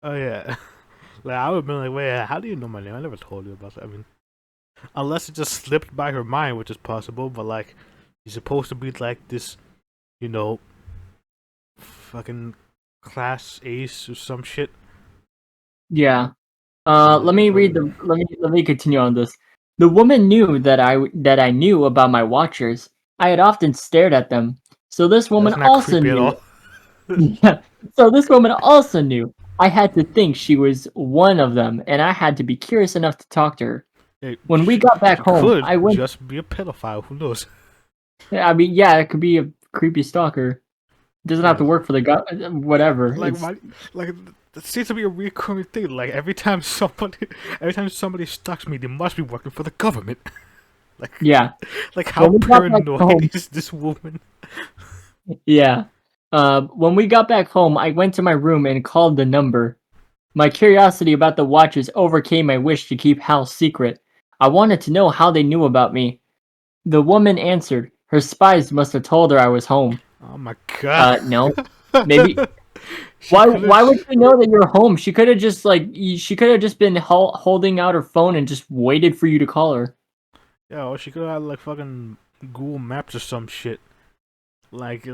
"Oh yeah," like I would have been like, "Wait, how do you know my name? I never told you about that." I mean, unless it just slipped by her mind, which is possible. But like, you're supposed to be like this, you know, fucking class ace or some shit. Yeah. Like, Let me read fucking, the let me continue on this. The woman knew that I knew about my watchers. I had often stared at them. So this woman that's not also creepy at knew. all. Yeah. So this woman also knew. I had to think she was one of them, and I had to be curious enough to talk to her. Hey, When we got back she home, could I went. just be a pedophile. Who knows? I mean, yeah, it could be a creepy stalker. It doesn't have Yeah, to work for the guy. Whatever. like It's why? Like that seems to be a recurring thing. Like every time somebody stalks me, they must be working for the government. Like, yeah. like how When we got back paranoid home, is this woman? yeah. When we got back home, I went to my room and called the number. My curiosity about the watches overcame my wish to keep Hal's secret. I wanted to know how they knew about me. The woman answered. Her spies must have told her I was home. Oh my god! No. Maybe. She could have. Why would she know that you're home? She could have just she could have just been holding out her phone and just waited for you to call her. Yeah, or she could have had like fucking Google Maps or some shit. Like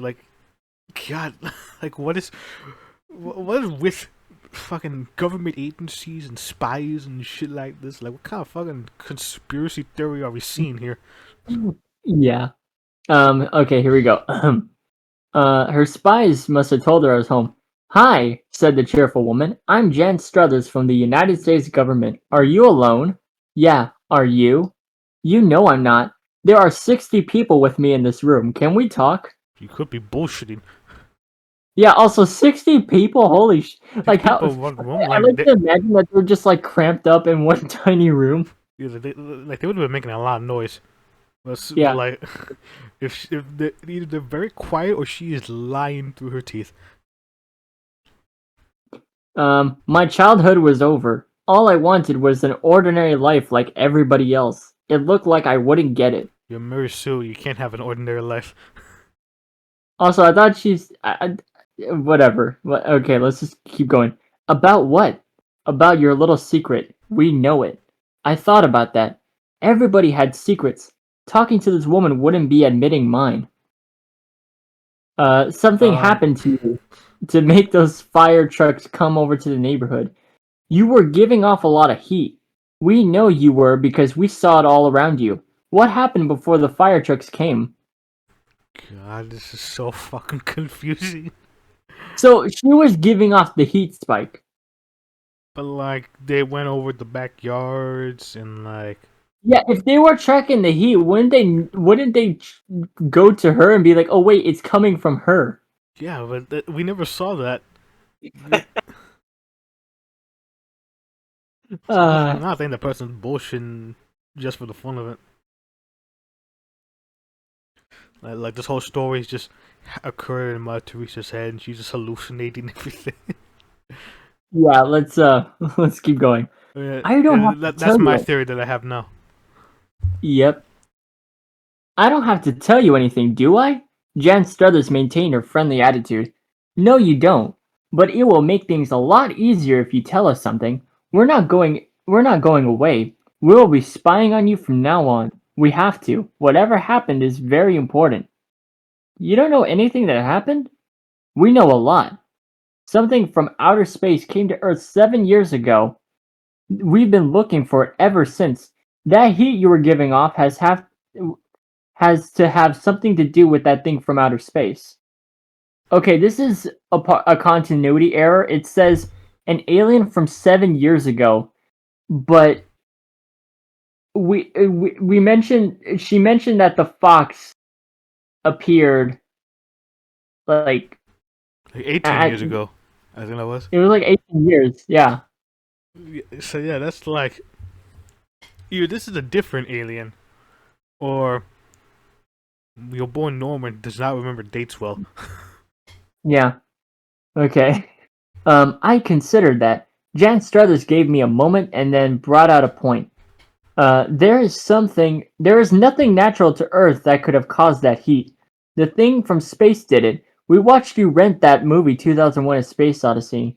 God, like what is with fucking government agencies and spies and shit like this? Like, what kind of fucking conspiracy theory are we seeing here? Yeah. Okay, here we go. Her spies must have told her I was home. Hi, said the cheerful woman. I'm Jan Struthers from the United States government. Are you alone? Yeah, are you? You know I'm not. There are 60 people with me in this room. Can we talk? You could be bullshitting. Yeah, also 60 people? Holy Six like how people in one room, I like to imagine that they're just like cramped up in one tiny room. they would have been making a lot of noise. But Yeah. like, if either they're very quiet or she is lying through her teeth. My childhood was over. All I wanted was an ordinary life like everybody else. It looked like I wouldn't get it. You're Mary Sue. You can't have an ordinary life. Also, I thought whatever. Okay, let's just keep going. About what? About your little secret. We know it. I thought about that. Everybody had secrets. Talking to this woman wouldn't be admitting mine. Something Um, happened to you to make those fire trucks come over to the neighborhood. You were giving off a lot of heat. We know you were because we saw it all around you. What happened before the fire trucks came? God, this is so fucking confusing. So she was giving off the heat spike. But like, they went over the backyards and like, Yeah, if they were tracking the heat, wouldn't they go to her and be like, "Oh wait, it's coming from her." yeah, but we never saw that. So Uh, I think the person's bullshitting just for the fun of it. Like this whole story is just occurring in my Teresa's head, and she's just hallucinating everything. yeah, let's let's keep going. Yeah, I don't yeah, have to that's tell my you. theory that I have now. Yep. I don't have to tell you anything, do I? Jan Struthers maintained her friendly attitude. No, you don't. But it will make things a lot easier if you tell us something. We're not going away. We will be spying on you from now on. We have to. Whatever happened is very important. You don't know anything that happened? We know a lot. Something from outer space came to Earth 7 years ago. We've been looking for it ever since. That heat you were giving off has to have something to do with that thing from outer space. Okay, this is a continuity error. It says an alien from 7 years ago, but we mentioned she mentioned that the fox appeared like Like 18 at years ago, I think that was. it was like 18 years. Yeah, So yeah, that's like either this is a different alien, or your boy Norman does not remember dates well. yeah. Okay. I considered that. Jan Struthers gave me a moment and then brought out a point. There is nothing natural to Earth that could have caused that heat. The thing from space did it. We watched you rent that movie 2001: A Space Odyssey.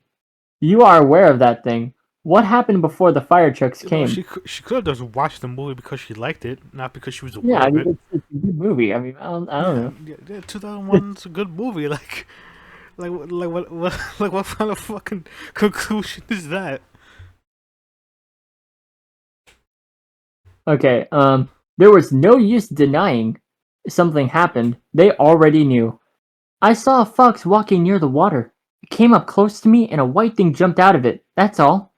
You are aware of that thing. What happened before the fire trucks You know, came? she could have just watched the movie because she liked it, not because she was Yeah, aware I of mean it. it's a good movie. I mean, I don't Yeah, know. yeah, 2001's a good movie. Like what kind of fucking conclusion is that? Okay, there was no use denying something happened. They already knew. I saw a fox walking near the water. It came up close to me and a white thing jumped out of it. That's all.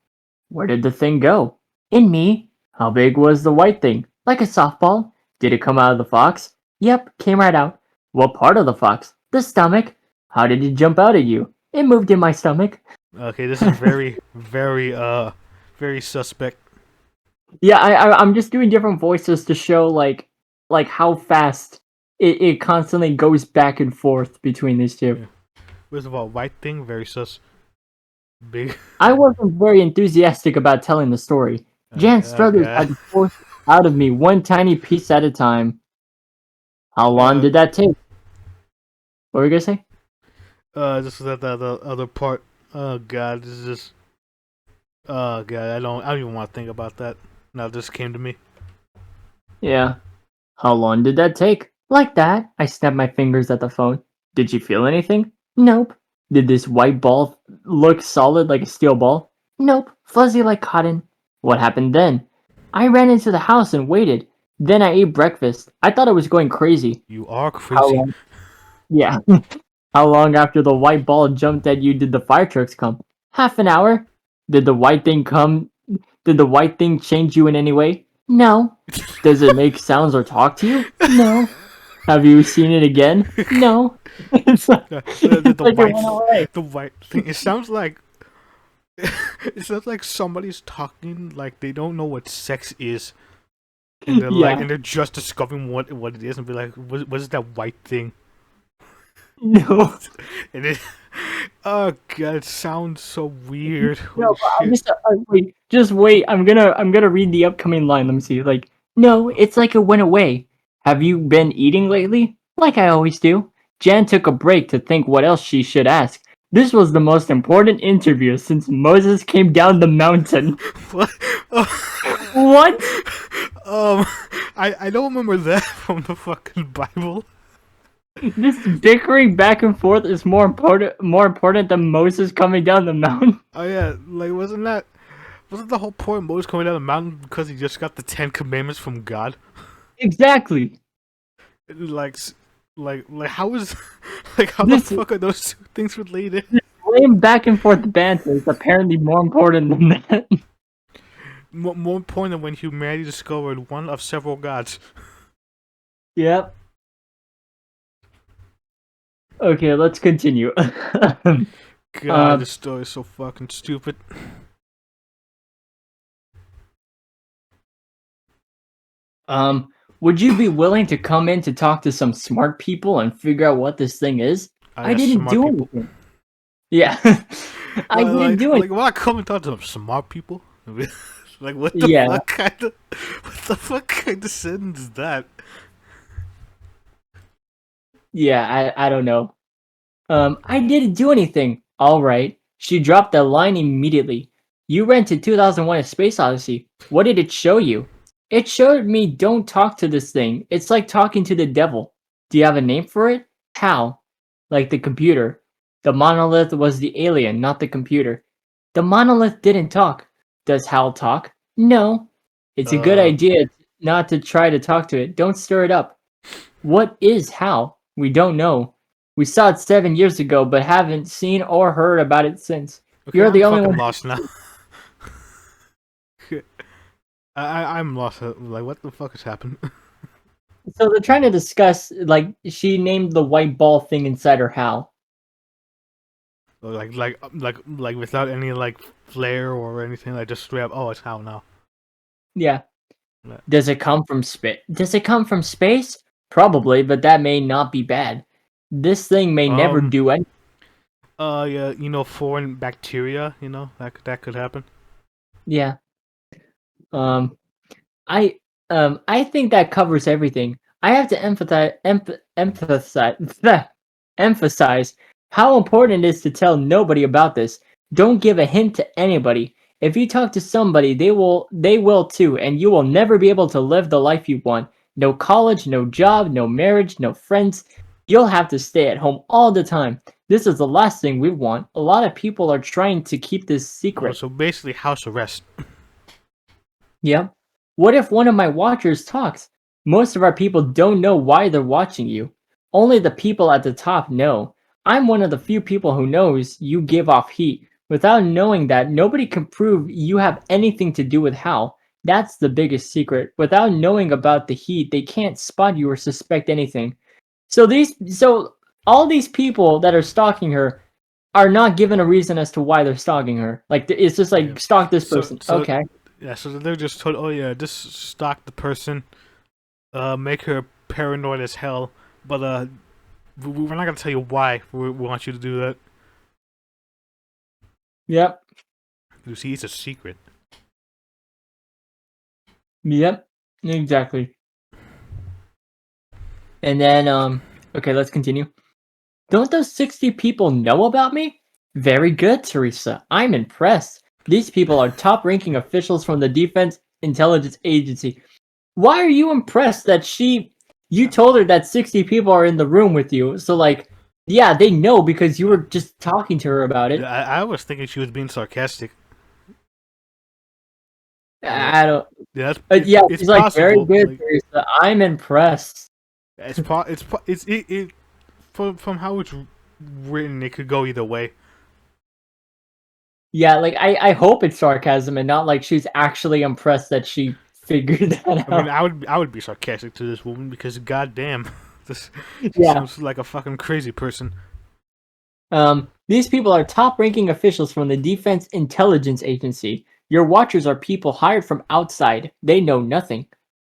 Where did the thing go? In me. How big was the white thing? Like a softball. Did it come out of the fox? Yep, came right out. What part of the fox? The stomach. How did it jump out at you? It moved in my stomach. Okay, this is very suspect. Yeah, I'm just doing different voices to show like how fast it constantly goes back and forth between these two. Yeah. First of all, white thing, very sus. Big. I wasn't very enthusiastic about telling the story. Jan Struthers Okay. had to force it out of me one tiny piece at a time. How long Uh, did that take? What were you gonna say? this is the other part. Oh god, this is just. Oh god, I don't even want to think about that. Now this came to me. Yeah. How long did that take? Like that. I snapped my fingers at the phone. Did you feel anything? Nope. Did this white ball look solid like a steel ball? Nope. Fuzzy like cotton. What happened then? I ran into the house and waited. Then I ate breakfast. I thought I was going crazy. You are How crazy. long? Yeah. How long after the white ball jumped at you did the fire trucks come? Half an hour. Did the white thing come? Did the white thing change you in any way? No. Does it make sounds or talk to you? No. Have you seen it again? No. It's like, it's The like it went away. the white thing. It sounds like it sounds like somebody's talking like they don't know what sex is, Yeah. and they're just discovering what it is, and be like, what is that white thing? No. And it, oh god, it sounds so weird. Holy No, but I'm shit! just wait. Just wait. I'm gonna read the upcoming line. Let me see. Like, no, it's like it went away. Have you been eating lately? Like I always do. Jan took a break to think what else she should ask. This was the most important interview since Moses came down the mountain. What? Oh. What? um, I don't remember that from the fucking Bible. This bickering back and forth is more important than Moses coming down the mountain. Oh yeah, like wasn't the whole point of Moses coming down the mountain because he just got the 10 Commandments from God? Exactly. Like, like how is, like how the This fuck are those two things related? lame back and forth banter is apparently more important than that. More important than when humanity discovered one of several gods. Yep. Okay, let's continue. God, this story is so fucking stupid. Would you be willing to come in to talk to some smart people and figure out what this thing is? I Yeah, didn't smart do people. anything. Yeah, I didn't do Like, anything. when I come and talk to some smart people, like, what the Yeah, fuck kind of, what the fuck kind of sentence is that? yeah, I don't know. I didn't do anything. All right. She dropped the line immediately. You rented 2001: A Space Odyssey. What did it show you? It showed me don't talk to this thing. It's like talking to the devil. Do you have a name for it? How? Like the computer. The monolith was the alien, not the computer. The monolith didn't talk. Does Hal talk? No. It's a good Uh, idea not to try to talk to it. Don't stir it up. What is Hal? We don't know. We saw it 7 years ago, but haven't seen or heard about it since. okay, You're I'm the only fucking one. lost now. I'm lost. Like, what the fuck has happened? So they're trying to discuss, like, she named the white ball thing inside her Hal. Like without any like flair or anything, like just straight up. Oh, it's how now. Yeah. Yeah. Does it come from space? Does it come from space? Probably, but that may not be bad. This thing may never Um. do anything. Yeah. Foreign bacteria. That could happen. Yeah. Um. I I think that covers everything. I have to emphasize how important it is to tell nobody about this. Don't give a hint to anybody. If you talk to somebody, they will too, and you will never be able to live the life you want. No college, no job, no marriage, no friends. You'll have to stay at home all the time. This is the last thing we want. A lot of people are trying to keep this Oh, secret. so basically house arrest. Yep. What if one of my watchers talks? Most of our people don't know why they're watching you. Only the people at the top know. I'm one of the few people who knows you give off heat. Without knowing that, nobody can prove you have anything to do with Hal. That's the biggest secret. Without knowing about the heat, they can't spot you or suspect anything. So all these people that are stalking her are not given a reason as to why they're stalking her. Like it's just Yeah. like stalk this So person. so Okay. yeah. So they're just told, oh yeah, just stalk the person, make her paranoid as hell. But we're not gonna tell you why we want you to do that. Yep. You see, it's a secret. Yep, exactly. And then, okay, let's continue. Don't those 60 people know about me? Very good, Theresa. I'm impressed. These people are top ranking officials from the Defense Intelligence Agency. Why are you impressed that you told her that 60 people are in the room with you? So, like, yeah, they know because you were just talking to her about Yeah, it. I was thinking she was being sarcastic. Yeah, I don't. yeah, Yeah, it's she's like, very possible. good, Like Theresa. I'm impressed. it from how it's written, it could go either way. Yeah, like I hope it's sarcasm and not like she's actually impressed that she figured that I mean, out. I would be sarcastic to this woman because goddamn, this she Yeah. sounds like a fucking crazy person. These people are top-ranking officials from the Defense Intelligence Agency. Your watchers are people hired from outside. They know nothing.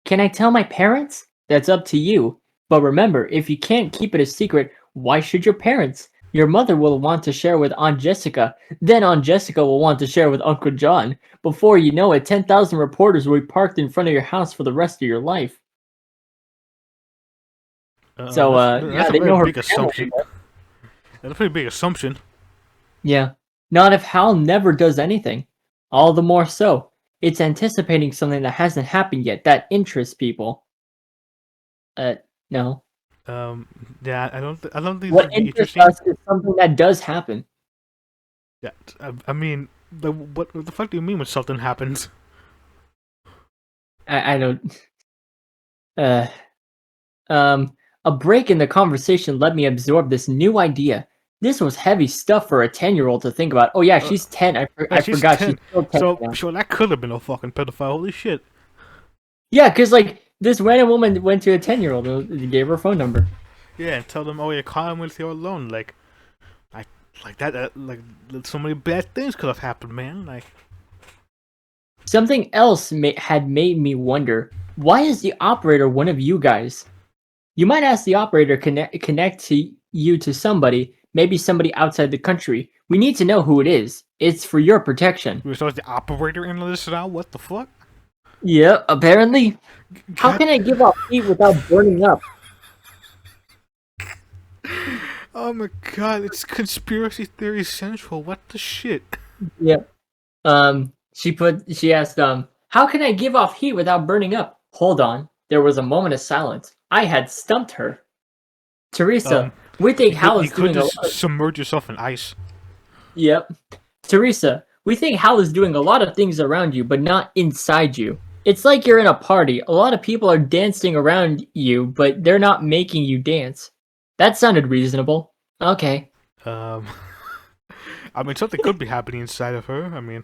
Can I tell my parents? That's up to you. But remember, if you can't keep it a secret, why should your parents? Your mother will want to share with Aunt Jessica. Then Aunt Jessica will want to share with Uncle John. Before you know it, 10,000 reporters will be parked in front of your house for the rest of your life. So, That's yeah, a they very know her big family. assumption. That's a pretty big assumption. Yeah. Not if Hal never does anything. All the more so. It's anticipating something that hasn't happened yet that interests people. Uh, no. Um, yeah, I don't think What that'd be interests interesting. us is something that does happen. Yeah, I mean, what the fuck do you mean when something happens? I don't. Uh, um, a break in the conversation let me absorb this new idea. This was heavy stuff for a 10-year-old to think about. Oh, yeah, Uh, she's 10. yeah, I she's forgot she's 10, still 10 so now. sure that could have been a fucking pedophile. Holy shit! Yeah, because, like, this random woman went to a 10-year-old and gave her a phone number. Yeah, and tell them, oh, you're calling with your alone. Like, like that. So many bad things could have happened, man. Like, Something else had made me wonder, why is the operator one of you guys? You might ask the operator connect to you to somebody, maybe somebody outside the country. We need to know who it is. It's for your protection. we're supposed to the operator in this now. What the fuck? Yeah, apparently. How God, can I give off heat without burning up? oh my god, it's conspiracy theory central. What the shit? Yeah. She asked, how can I give off heat without burning up? Hold on. There was a moment of silence. I had stumped her. Teresa, Um, we think Hal you is could doing a just submerge yourself in ice. Yep. Teresa, we think Hal is doing a lot of things around you, but not inside you. It's like you're in a party. A lot of people are dancing around you, but they're not making you dance. That sounded reasonable. Okay. Um, I mean, something could be happening inside of her. I mean,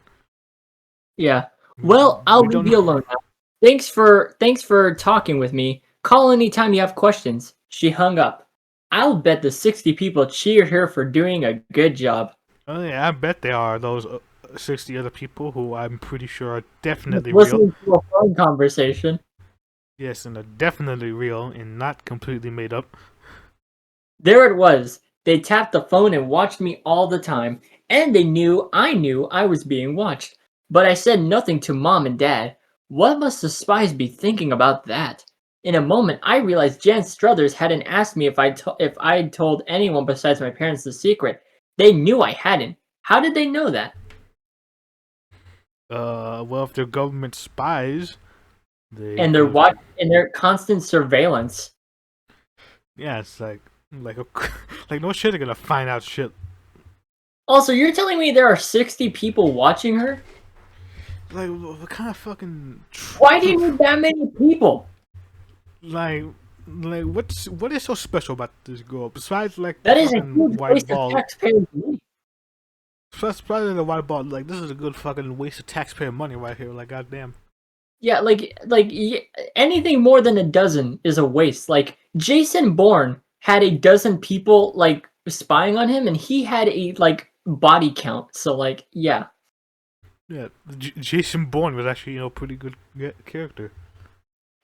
Yeah. Well, I'll we leave don't you know. alone now. Thanks for talking with me. Call anytime you have questions. She hung up. I'll bet the 60 people cheered her for doing a good job. Oh yeah, I bet there are those 60 other people who I'm pretty sure are Just definitely real. listening to a phone conversation. Yes, and are definitely real and not completely made up. There it was. They tapped the phone and watched me all the time, and they knew I was being watched. But I said nothing to mom and dad. What must the spies be thinking about that? In a moment, I realized Jan Struthers hadn't asked me if I'd told anyone besides my parents the secret. They knew I hadn't. How did they know that? Well, if they're government spies, they And could they're have. watching in their constant surveillance. Yeah, it's like a, like no shit, they're gonna find out shit. Also, you're telling me there are 60 people watching her? Like, what kind of fucking Why do you need that many people? like what is so special about this girl besides like the That is a fucking huge white waste of ball? taxpayers' money. Besides the white ball, like this is a good fucking waste of taxpayer money right here. Like, goddamn. Yeah, anything more than a dozen is a waste. Like Jason Bourne had a dozen people like spying on him, and he had a like body count. So like, yeah. Yeah, Jason Bourne was actually pretty good character.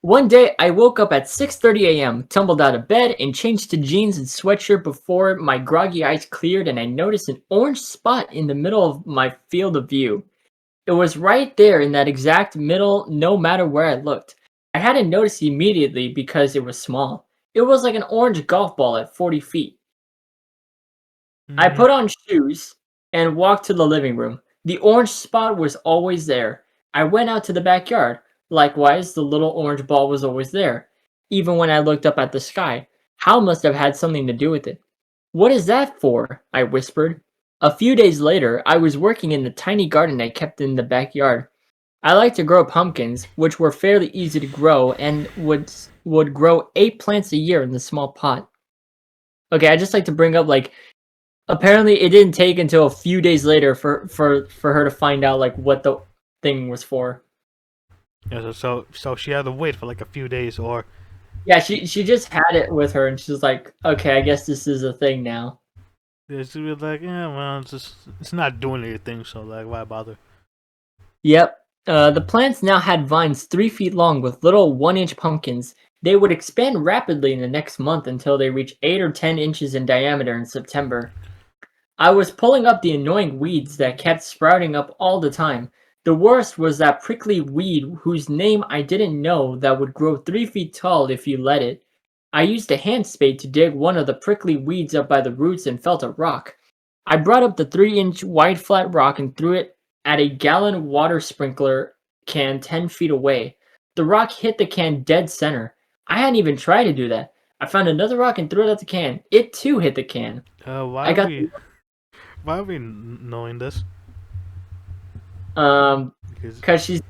One day, I woke up at 6:30 a.m., tumbled out of bed, and changed to jeans and sweatshirt before my groggy eyes cleared, and I noticed an orange spot in the middle of my field of view. It was right there in that exact middle, no matter where I looked. I hadn't noticed immediately because it was small. It was like an orange golf ball at 40 feet. I Mm, put on shoes and walked to the living room. The orange spot was always there. I went out to the backyard. Likewise, the little orange ball was always there. Even when I looked up at the sky, Hal must have had something to do with it. What is that for? I whispered. A few days later, I was working in the tiny garden I kept in the backyard. I like to grow pumpkins, which were fairly easy to grow and would grow 8 plants a year in the small pot. Okay, I just like to bring up like apparently it didn't take until a few days later for her to find out like what the thing was for. Yeah, so she had to wait for like a few days, or Yeah, she just had it with her and she's like, okay, I guess this is a thing now. she was like, yeah, well, it's not doing anything, so like, why bother? Yep. The plants now had vines 3 feet long with little 1 inch pumpkins. They would expand rapidly in the next month until they reached 8 or 10 inches in diameter in September. I was pulling up the annoying weeds that kept sprouting up all the time. The worst was that prickly weed whose name I didn't know that would grow 3 feet tall if you let it. I used a hand spade to dig one of the prickly weeds up by the roots and felt a rock. I brought up the 3 inch wide flat rock and threw it at a gallon water sprinkler can 10 feet away. The rock hit the can dead center. I hadn't even tried to do that. I found another rock and threw it at the can. It too hit the can. Why I are got we knowing this? Because Because she's.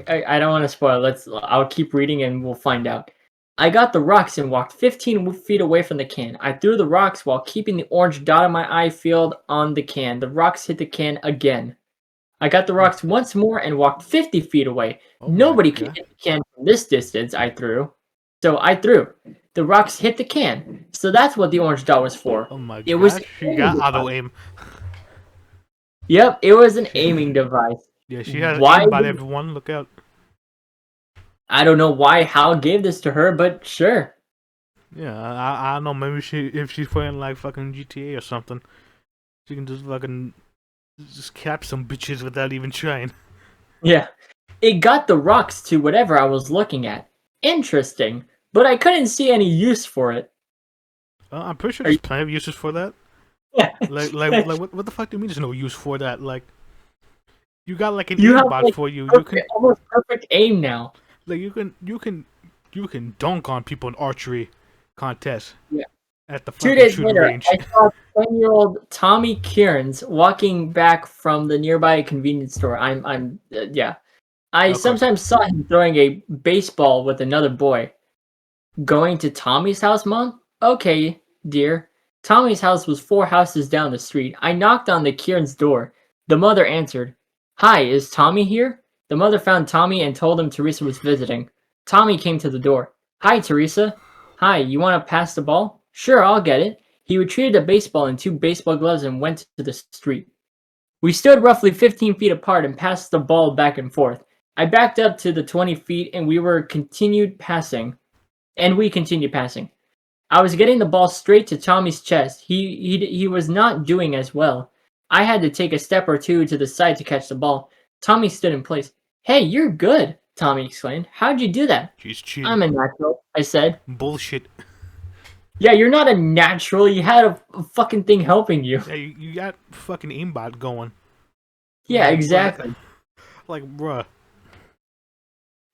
I don't want to spoil. I'll keep reading and we'll find out. I got the rocks and walked 15 feet away from the can. I threw the rocks while keeping the orange dot on my eye field on the can. The rocks hit the can again. I got the rocks once more and walked 50 feet away. oh my Nobody can god, hit the can from this distance, I threw. So I threw. The rocks hit the can. So that's what the orange dot was for. oh my It was gosh, an she aiming got auto device. aim. Yep, it was an aiming device. Yeah, she has Why aimbot. did Everyone, look out. I don't know why Hal gave this to her, but sure. Yeah, I don't know. Maybe if she's playing like fucking GTA or something, she can just fucking just cap some bitches without even trying. Yeah. It got the rocks to whatever I was looking at. Interesting, but I couldn't see any use for it. I'm pretty sure Are there's you... plenty of uses for that. Yeah. What the fuck do you mean there's no use for that? Like, you got like an You have aimbot like for you. You can perfect, almost perfect aim now. like you can dunk on people in archery contests Yeah. at the 2 days shooting later, range. I saw 10-year-old Tommy Kearns walking back from the nearby convenience store. Yeah. I Of course. sometimes saw him throwing a baseball with another boy. Going to Tommy's house, Mom? Okay, dear. Tommy's house was 4 houses down the street. I knocked on the Kieran's door. The mother answered. Hi, is Tommy here? The mother found Tommy and told him Theresa was visiting. Tommy came to the door. Hi, Theresa. Hi, you want to pass the ball? Sure, I'll get it. He retrieved a baseball and 2 baseball gloves and went to the street. We stood roughly 15 feet apart and passed the ball back and forth. I backed up to the 20 feet and we continued passing. I was getting the ball straight to Tommy's chest. He was not doing as well. I had to take a step or two to the side to catch the ball. Tommy stood in place. Hey, you're good, Tommy exclaimed. How'd you do that? She's cheating. I'm a natural, I said. Bullshit. Yeah, you're not a natural. You had a fucking thing helping you. Yeah, you got fucking aimbot going. Yeah, exactly. Like, bruh.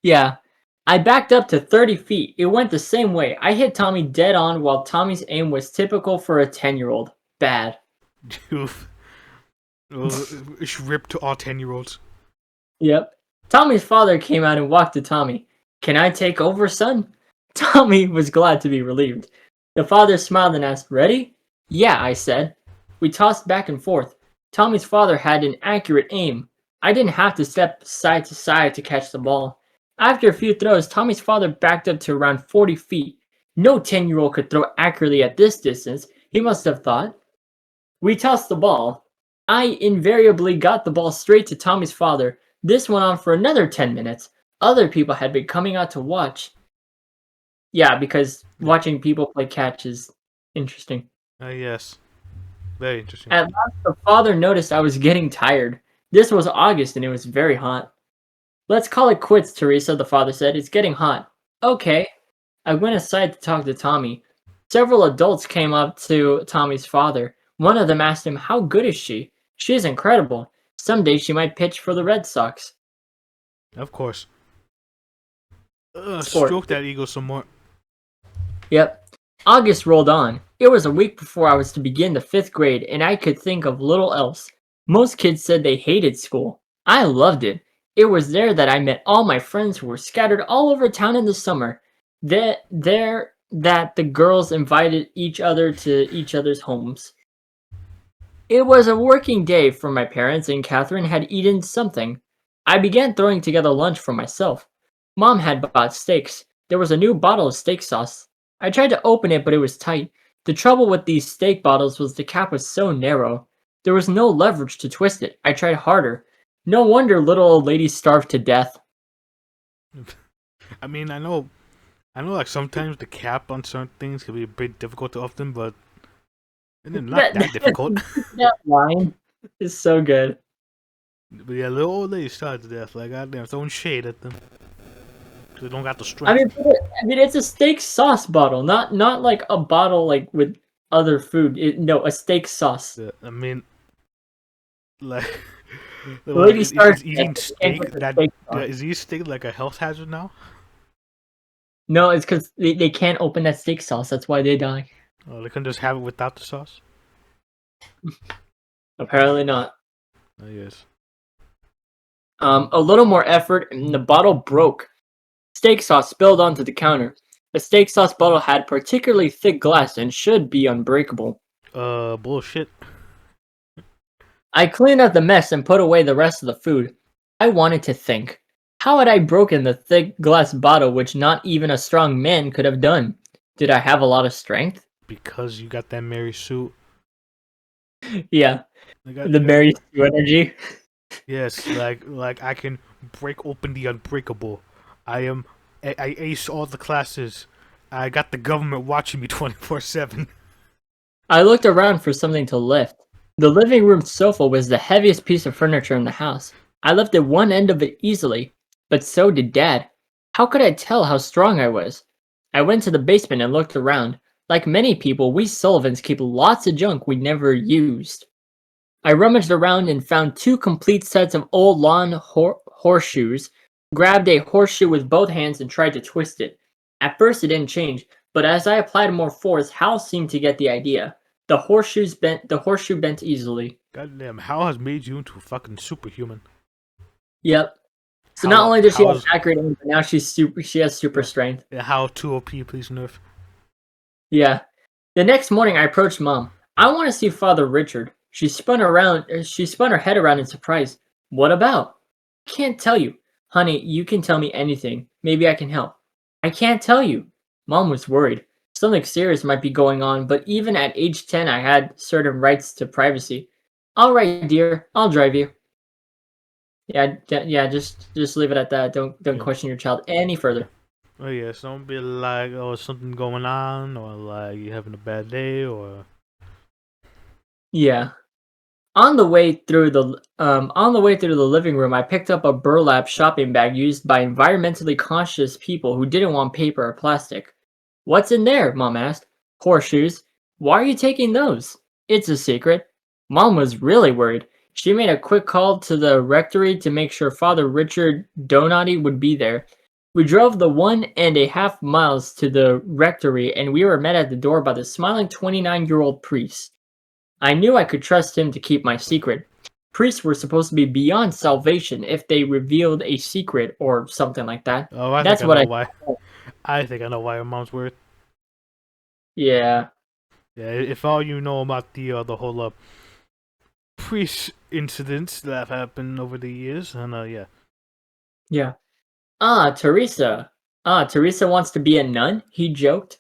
Yeah. I backed up to 30 feet. It went the same way. I hit Tommy dead on while Tommy's aim was typical for a 10-year-old. Bad. Oof. It's ripped to all 10-year-olds. Yep. Tommy's father came out and walked to Tommy. Can I take over, son? Tommy was glad to be relieved. The father smiled and asked, Ready? Yeah, I said. We tossed back and forth. Tommy's father had an accurate aim. I didn't have to step side to side to catch the ball. After a few throws, Tommy's father backed up to around 40 feet. No 10-year-old could throw accurately at this distance, he must have thought. We tossed the ball. I invariably got the ball straight to Tommy's father. This went on for another 10 minutes. Other people had been coming out to watch. Yeah, because watching people play catch is interesting. Yes. Very interesting. At last, the father noticed I was getting tired. This was August and it was very hot. Let's call it quits, Theresa, the father said. It's getting hot. Okay. I went aside to talk to Tommy. Several adults came up to Tommy's father. One of them asked him, How good is she? She is incredible. Someday she might pitch for the Red Sox. Of course. Sport. Stroke that ego some more. Yep. August rolled on. It was a week before I was to begin the 5th grade, and I could think of little else. Most kids said they hated school. I loved it. It was there that I met all my friends who were scattered all over town in the summer. That the girls invited each other to each other's homes. It was a working day for my parents, and Catherine had eaten something. I began throwing together lunch for myself. Mom had bought steaks. There was a new bottle of steak sauce. I tried to open it, but it was tight. The trouble with these steak bottles was the cap was so narrow. There was no leverage to twist it. I tried harder. No wonder little old lady starved to death. I mean, I know, like sometimes the cap on certain things can be a bit difficult to open, but it's not that difficult. That line is so good. But yeah, little old lady starved to death. Like goddamn, throwing shade at them because they don't got the I strength. mean, it's a steak sauce bottle, not like a bottle like with other food. No, a steak sauce. Yeah, I mean, like, The lady starts is eating steak that steak sauce. is eating steak like a health hazard now? No, it's because they can't open that steak sauce. That's why they die. Oh, they can just have it without the sauce. Apparently not. Oh yes. A little more effort, and the bottle broke. Steak sauce spilled onto the counter. The steak sauce bottle had particularly thick glass and should be unbreakable. Bullshit. I cleaned up the mess and put away the rest of the food. I wanted to think. How had I broken the thick glass bottle which not even a strong man could have done? Did I have a lot of strength? Because you got that Mary suit. Yeah, Got, the Mary Sue energy. yes, like I can break open the unbreakable. I ace all the classes. I got the government watching me 24/7. I looked around for something to lift. The living room sofa was the heaviest piece of furniture in the house. I lifted one end of it easily, but so did Dad. How could I tell how strong I was? I went to the basement and looked around. Like many people, we Sullivans keep lots of junk we never used. I rummaged around and found 2 complete sets of old lawn horseshoes, grabbed a horseshoe with both hands and tried to twist it. At first it didn't change, but as I applied more force, Hal seemed to get the idea. The horseshoe bent easily. Goddamn, Hal has made you into a fucking superhuman. Yep. So How- not only does she have how's- accurate aim, but now she has super strength. Yeah, Hal 2 OP, please nerf. Yeah. The next morning I approached Mom. I want to see Father Richard. She spun her head around in surprise. What about? Can't tell you. Honey, you can tell me anything. Maybe I can help. I can't tell you. Mom was worried. Something serious might be going on, but even at age 10 I had certain rights to privacy. All right, dear. I'll drive you. Yeah, just leave it at that. Don't question your child any further. Oh yes, don't be like, oh, something going on, or like you having a bad day, or Yeah. On the way through the living room, I picked up a burlap shopping bag used by environmentally conscious people who didn't want paper or plastic. What's in there? Mom asked. Horseshoes. Why are you taking those? It's a secret. Mom was really worried. She made a quick call to the rectory to make sure Father Richard Donati would be there. We drove the 1.5 miles to the rectory and we were met at the door by the smiling 29-year-old priest. I knew I could trust him to keep my secret. Priests were supposed to be beyond salvation if they revealed a secret or something like that. oh, I That's think what I know why. I think I know why your mom's worried. Yeah. Yeah, if all you know about the whole priest incidents that have happened over the years, then yeah. Yeah. Theresa. Theresa wants to be a nun, he joked.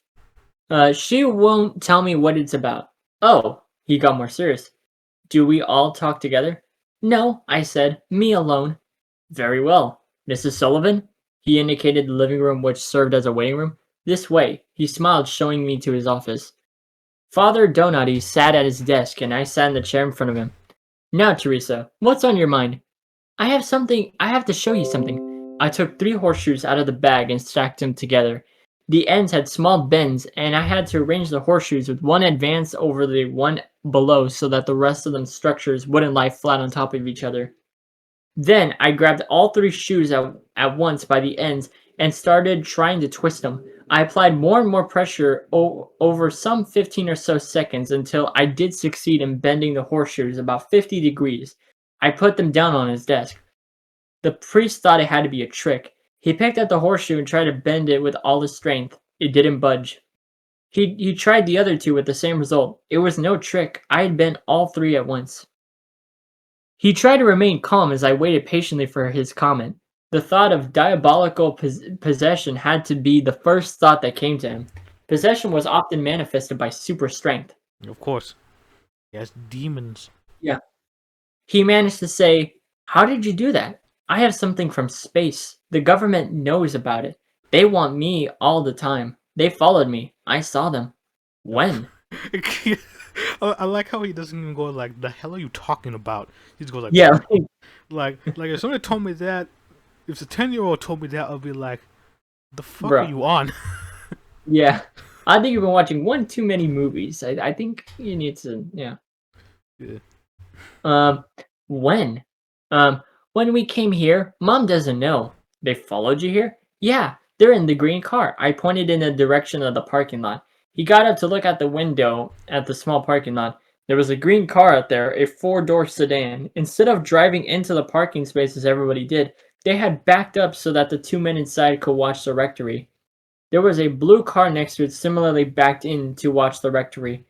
She won't tell me what it's about. Oh, he got more serious. Do we all talk together? No, I said, me alone. Very well. Mrs. Sullivan? He indicated the living room which served as a waiting room. This way. He smiled, showing me to his office. Father Donati sat at his desk and I sat in the chair in front of him. Now, Theresa, what's on your mind? I have to show you something. I took 3 horseshoes out of the bag and stacked them together. The ends had small bends, and I had to arrange the horseshoes with one advanced over the one below so that the rest of the structures wouldn't lie flat on top of each other. Then I grabbed all 3 shoes at once by the ends and started trying to twist them. I applied more and more pressure over some 15 or so seconds until I did succeed in bending the horseshoes about 50 degrees. I put them down on his desk. The priest thought it had to be a trick. He picked up the horseshoe and tried to bend it with all his strength. It didn't budge. He tried the other two with the same result. It was no trick. I had bent all three at once. He tried to remain calm as I waited patiently for his comment. The thought of diabolical possession had to be the first thought that came to him. Possession was often manifested by super strength. Of course. Yes, demons. Yeah. He managed to say, "How did you do that? I have something from space. The government knows about it. They want me all the time. They followed me. I saw them." When? I like how he doesn't even go like, "The hell are you talking about?" He just goes like, Yeah. like if somebody told me that, if a 10-year-old told me that, I'd be like, "The fuck Bro. are you on?" Yeah. I think you've been watching one too many movies. I think you need to, yeah. Yeah. Um, when? When we came here, Mom doesn't know. They followed you here? Yeah, they're in the green car. I pointed in the direction of the parking lot. He got up to look out the window at the small parking lot. There was a green car out there, a four-door sedan. Instead of driving into the parking space as everybody did, they had backed up so that the two men inside could watch the rectory. There was a blue car next to it similarly backed in to watch the rectory.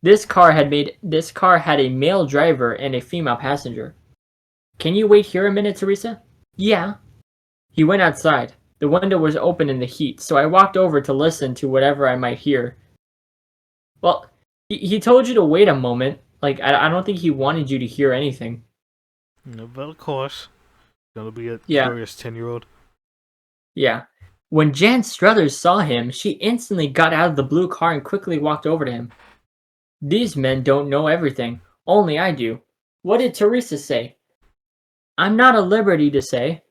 This car had a male driver and a female passenger. Can you wait here a minute, Theresa? Yeah. He went outside. The window was open in the heat, so I walked over to listen to whatever I might hear. Well, he told you to wait a moment. Like, I don't think he wanted you to hear anything. No, but of course, gonna be a Yeah. curious 10-year-old. Yeah. When Jan Struthers saw him, she instantly got out of the blue car and quickly walked over to him. These men don't know everything. Only I do. What did Theresa say? I'm not at liberty to say.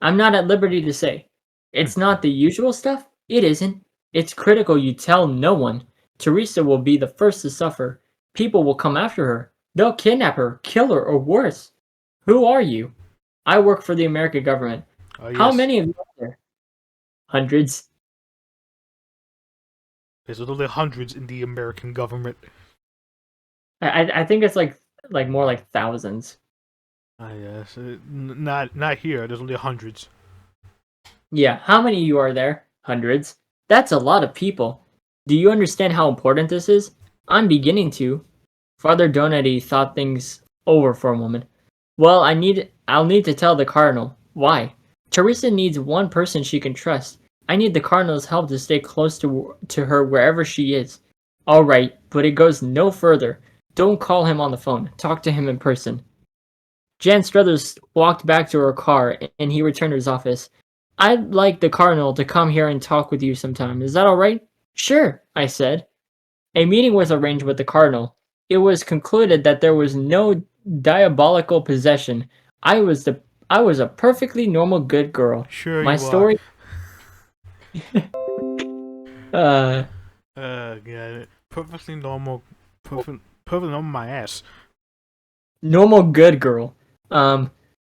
I'm not at liberty to say. It's not the usual stuff? It isn't. It's critical you tell no one. Theresa will be the first to suffer. People will come after her. They'll kidnap her, kill her, or worse. Who are you? I work for the American government. Oh, How yes. many of you are there? Hundreds. There's literally hundreds in the American government. I think it's like more like thousands. Ah, yes. Not here. There's only hundreds. Yeah, how many of you are there? Hundreds. That's a lot of people. Do you understand how important this is? I'm beginning to. Father Donati thought things over for a moment. Well, I'll need to tell the Cardinal. Why? Theresa needs one person she can trust. I need the Cardinal's help to stay close to her wherever she is. All right, but it goes no further. Don't call him on the phone. Talk to him in person. Jan Struthers walked back to her car, and he returned to his office. I'd like the Cardinal to come here and talk with you sometime. Is that all right? Sure, I said. A meeting was arranged with the Cardinal. It was concluded that there was no diabolical possession. I was a perfectly normal good girl. Sure My you story yeah, perfectly normal, perfect normal my ass. normal good girl.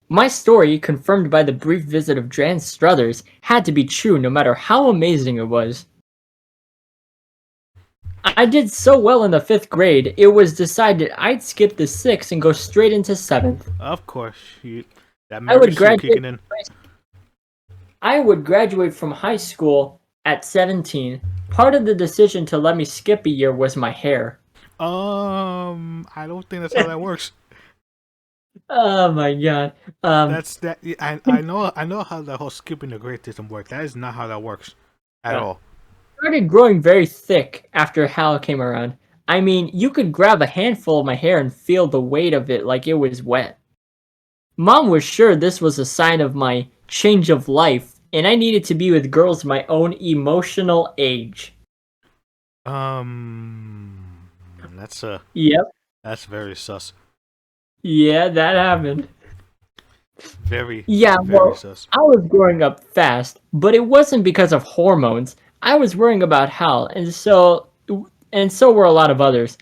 My story, confirmed by the brief visit of Jan Struthers, had to be true no matter how amazing it was. I did so well in the 5th grade, it was decided I'd skip the 6th and go straight into 7th. Of course, that I would Mary Sue kicking in. I would graduate from high school at 17. Part of the decision to let me skip a year was my hair. I don't think that's how that works. Oh my god. That's that. I know how the whole skipping the grade system works. That is not how that works at all. Started growing very thick after Hal came around. I mean, you could grab a handful of my hair and feel the weight of it like it was wet. Mom was sure this was a sign of my change of life, and I needed to be with girls my own emotional age. Yep. That's very sus. Yeah, that happened. Very sus. I was growing up fast, but it wasn't because of hormones. I was worrying about Hal, and so were a lot of others.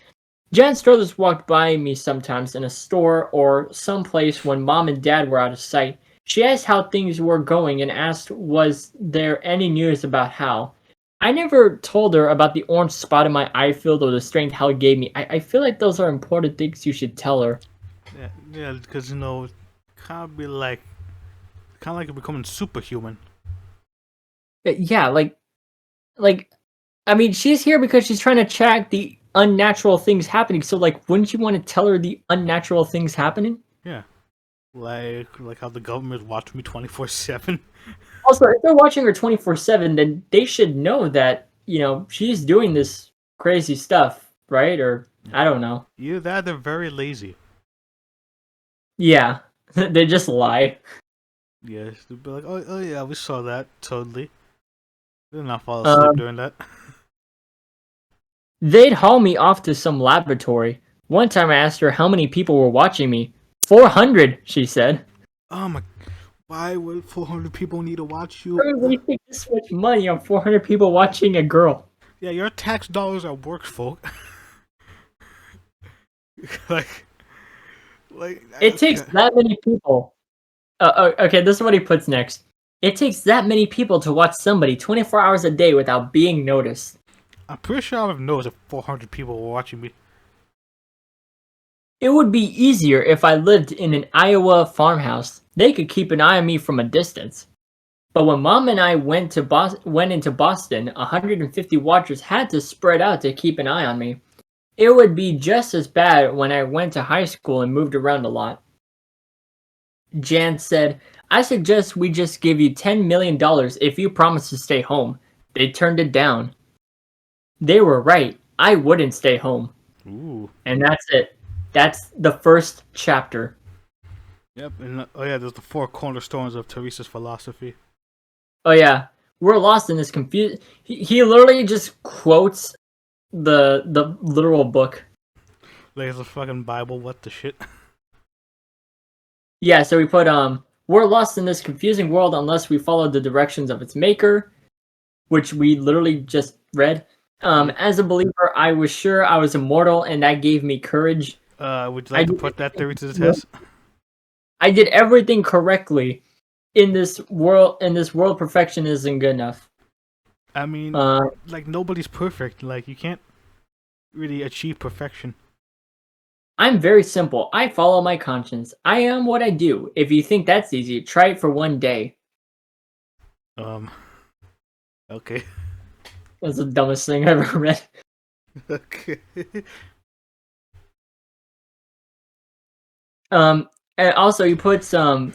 Jan Struthers walked by me sometimes in a store or someplace when Mom and Dad were out of sight. She asked how things were going and asked was there any news about Hal. I never told her about the orange spot in my eye field or the strength Hal gave me. I feel like those are important things you should tell her. Yeah, because kind Kind of like becoming superhuman. Yeah, like I mean, she's here because she's trying to track the unnatural things happening. So, like, wouldn't you want to tell her the unnatural things happening? Yeah, like how the government watch me 24/7. Also, if they're watching her 24/7, then they should know that, she's doing this crazy stuff, right? Or I don't know. Either that, they're very lazy. Yeah, they just lie. Yes, they'd be like, oh yeah, we saw that totally. They did not fall asleep Um, during that. they'd haul me off to some laboratory. One time I asked her how many people were watching me. 400, she said. Oh my! Why would 400 people need to watch you? Why are we wasting this much money on 400 people watching a girl? Yeah, your tax dollars are work, folk. like, It takes that many people. Okay, this is what he puts next. It takes that many people to watch somebody 24 hours a day without being noticed. I'm pretty sure I would have noticed if 400 people were watching me. It would be easier if I lived in an Iowa farmhouse. They could keep an eye on me from a distance. But when Mom and I went into Boston, 150 watchers had to spread out to keep an eye on me. It would be just as bad when I went to high school and moved around a lot. Jan said, I suggest we just give you $10 million if you promise to stay home. They turned it down. They were right. I wouldn't stay home. Ooh. And that's it. That's the first chapter. Yep. And oh yeah, there's the 4 cornerstones of Theresa's philosophy. Oh yeah, we're lost in this confused. He literally just quotes the literal book. Like it's a fucking Bible. What the shit? Yeah, so we put we're lost in this confusing world unless we follow the directions of its maker, which we literally just read. As a believer, I was sure I was immortal, and that gave me courage. Would you like to put that theory to the test? I did everything correctly. In this world, perfection isn't good enough. I mean, like nobody's perfect. Like you can't really achieve perfection. I'm very simple. I follow my conscience. I am what I do. If you think that's easy, try it for one day. Okay. That's the dumbest thing I've ever read. Okay. And also he puts Norman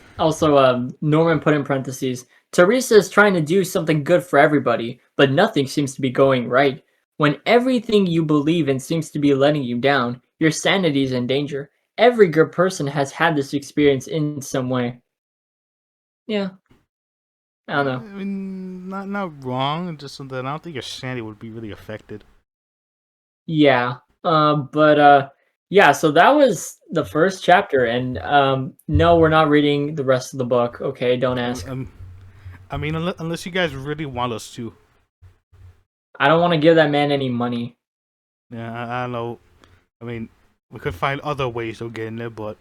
put in parentheses, Theresa is trying to do something good for everybody, but nothing seems to be going right. When everything you believe in seems to be letting you down, your sanity is in danger. Every good person has had this experience in some way. Yeah. I don't know. I mean, not wrong. Just something I don't think your sanity would be really affected. Yeah. Yeah, so that was the first chapter, and no, we're not reading the rest of the book. Okay, don't ask. I mean, unless you guys really want us to. I don't want to give that man any money. Yeah, I don't know. I mean, we could find other ways of getting there, but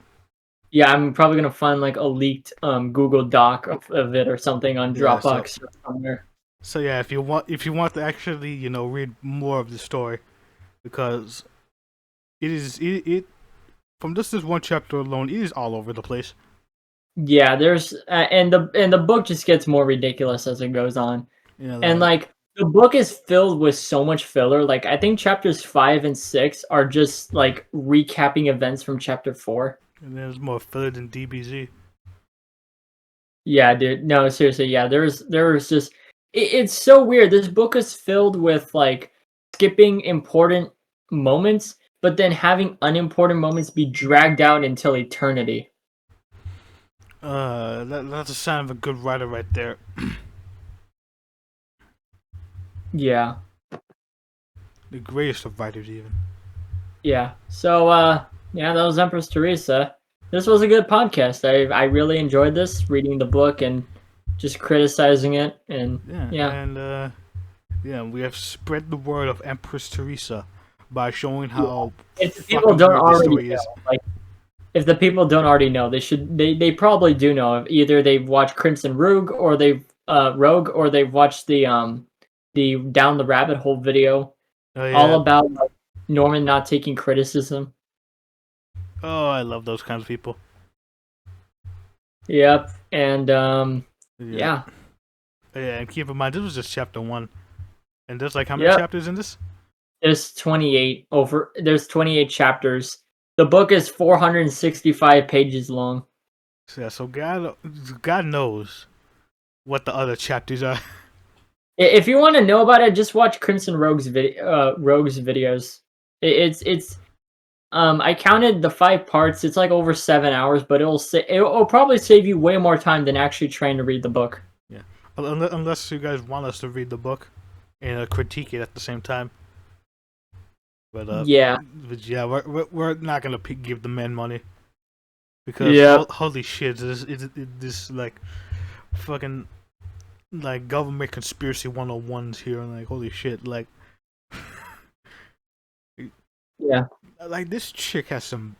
Yeah, I'm probably gonna find like a leaked Google Doc of it or something on Dropbox or somewhere. So yeah, if you want to actually read more of the story, because it from this one chapter alone, it is all over the place. Yeah, there's and the book just gets more ridiculous as it goes on. Yeah, And like the book is filled with so much filler. Like I think chapters 5 and 6 are just like recapping events from chapter 4. and there's more filler than DBZ. Yeah, dude. No, seriously. Yeah, there was just it's so weird. This book is filled with like skipping important moments, but then having unimportant moments be dragged out until eternity. That's a sign of a good writer right there. Yeah. The greatest of writers, even. Yeah. So yeah, that was Empress Theresa. This was a good podcast. I really enjoyed this, reading the book and just criticizing it, and yeah. And we have spread the word of Empress Theresa by showing how if people don't already story know, is. like if the people don't already know, they probably do know. Either they've watched Crimson Rogue or they've watched the Down the Rabbit Hole video, Oh, yeah. all about like, Norman not taking criticism. Oh, I love those kinds of people. Yep, and Yeah. yeah, Yeah, and keep in mind this was just chapter 1. And there's like how many yep. chapters in this? There's 28 chapters. The book is 465 pages long. So, yeah, so God knows what the other chapters are. If you want to know about it, just watch Crimson Rogue's videos. It's I counted the 5 parts. It's like over 7 hours, but it'll probably save you way more time than actually trying to read the book. Yeah. Unless you guys want us to read the book and critique it at the same time. But Yeah, yeah, we're not gonna give the men money because yeah, holy shit, this like fucking like government conspiracy 101s here, and like holy shit, yeah, like this chick has some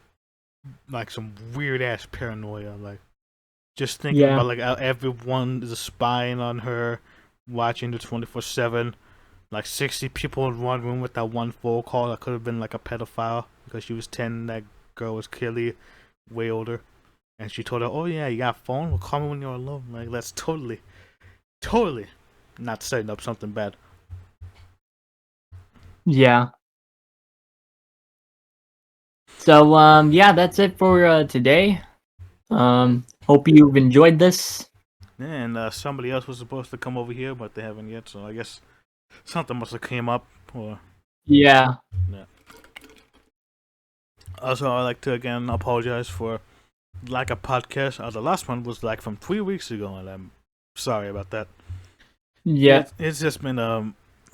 weird ass paranoia, like just thinking yeah, about like how everyone is spying on her, watching the 24/7. Like 60 people in one room with that one phone call that could have been like a pedophile because she was 10. That girl was clearly way older, and she told her, "Oh yeah, you got a phone? Well, call me when you're alone." Like that's totally not setting up something bad. yeah. So yeah, that's it for today. Hope you've enjoyed this. And somebody else was supposed to come over here, but they haven't yet. So I guess something must have came up. Or Yeah, yeah. Also, I'd like to again apologize for lack of podcast. The last one was like from 3 weeks ago, and I'm sorry about that. yeah, It's just been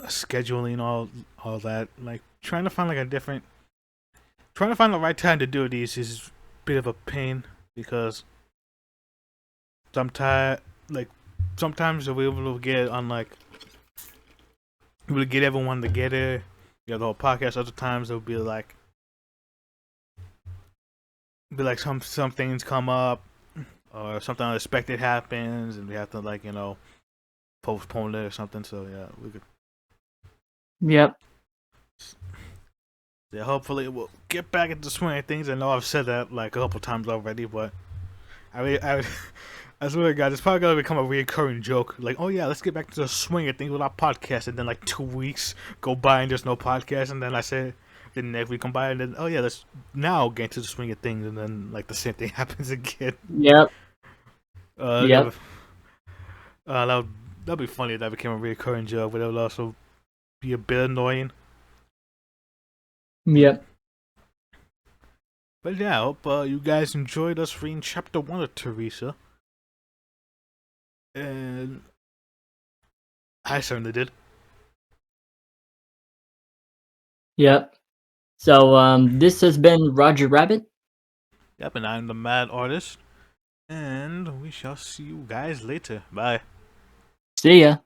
scheduling all that, like trying to find like a different, trying to find the right time to do these is a bit of a pain because sometimes like sometimes we're able to get on like able to get everyone together, you know, the whole podcast. Other times it'll be like some things come up or something unexpected happens and we have to like postpone it or something. So yeah, we could. yep, Yeah, hopefully we'll get back into the swing of things. I know I've said that like a couple times already, but I swear to God, it's probably gonna become a recurring joke. Like, oh yeah, let's get back to the swing of things with our podcast, and then like 2 weeks go by and there's no podcast, and then I say, then next week come by, and then oh yeah, let's now get into the swing of things, and then like the same thing happens again. yep, Uh, that yep, would, that'd be funny if that became a recurring joke, but it would also be a bit annoying. yep. But yeah, I hope you guys enjoyed us reading chapter 1 of Theresa. And I certainly did. Yep. So this has been Roger Rabbit. Yep, and I'm the Mad Artist. And we shall see you guys later. Bye. See ya.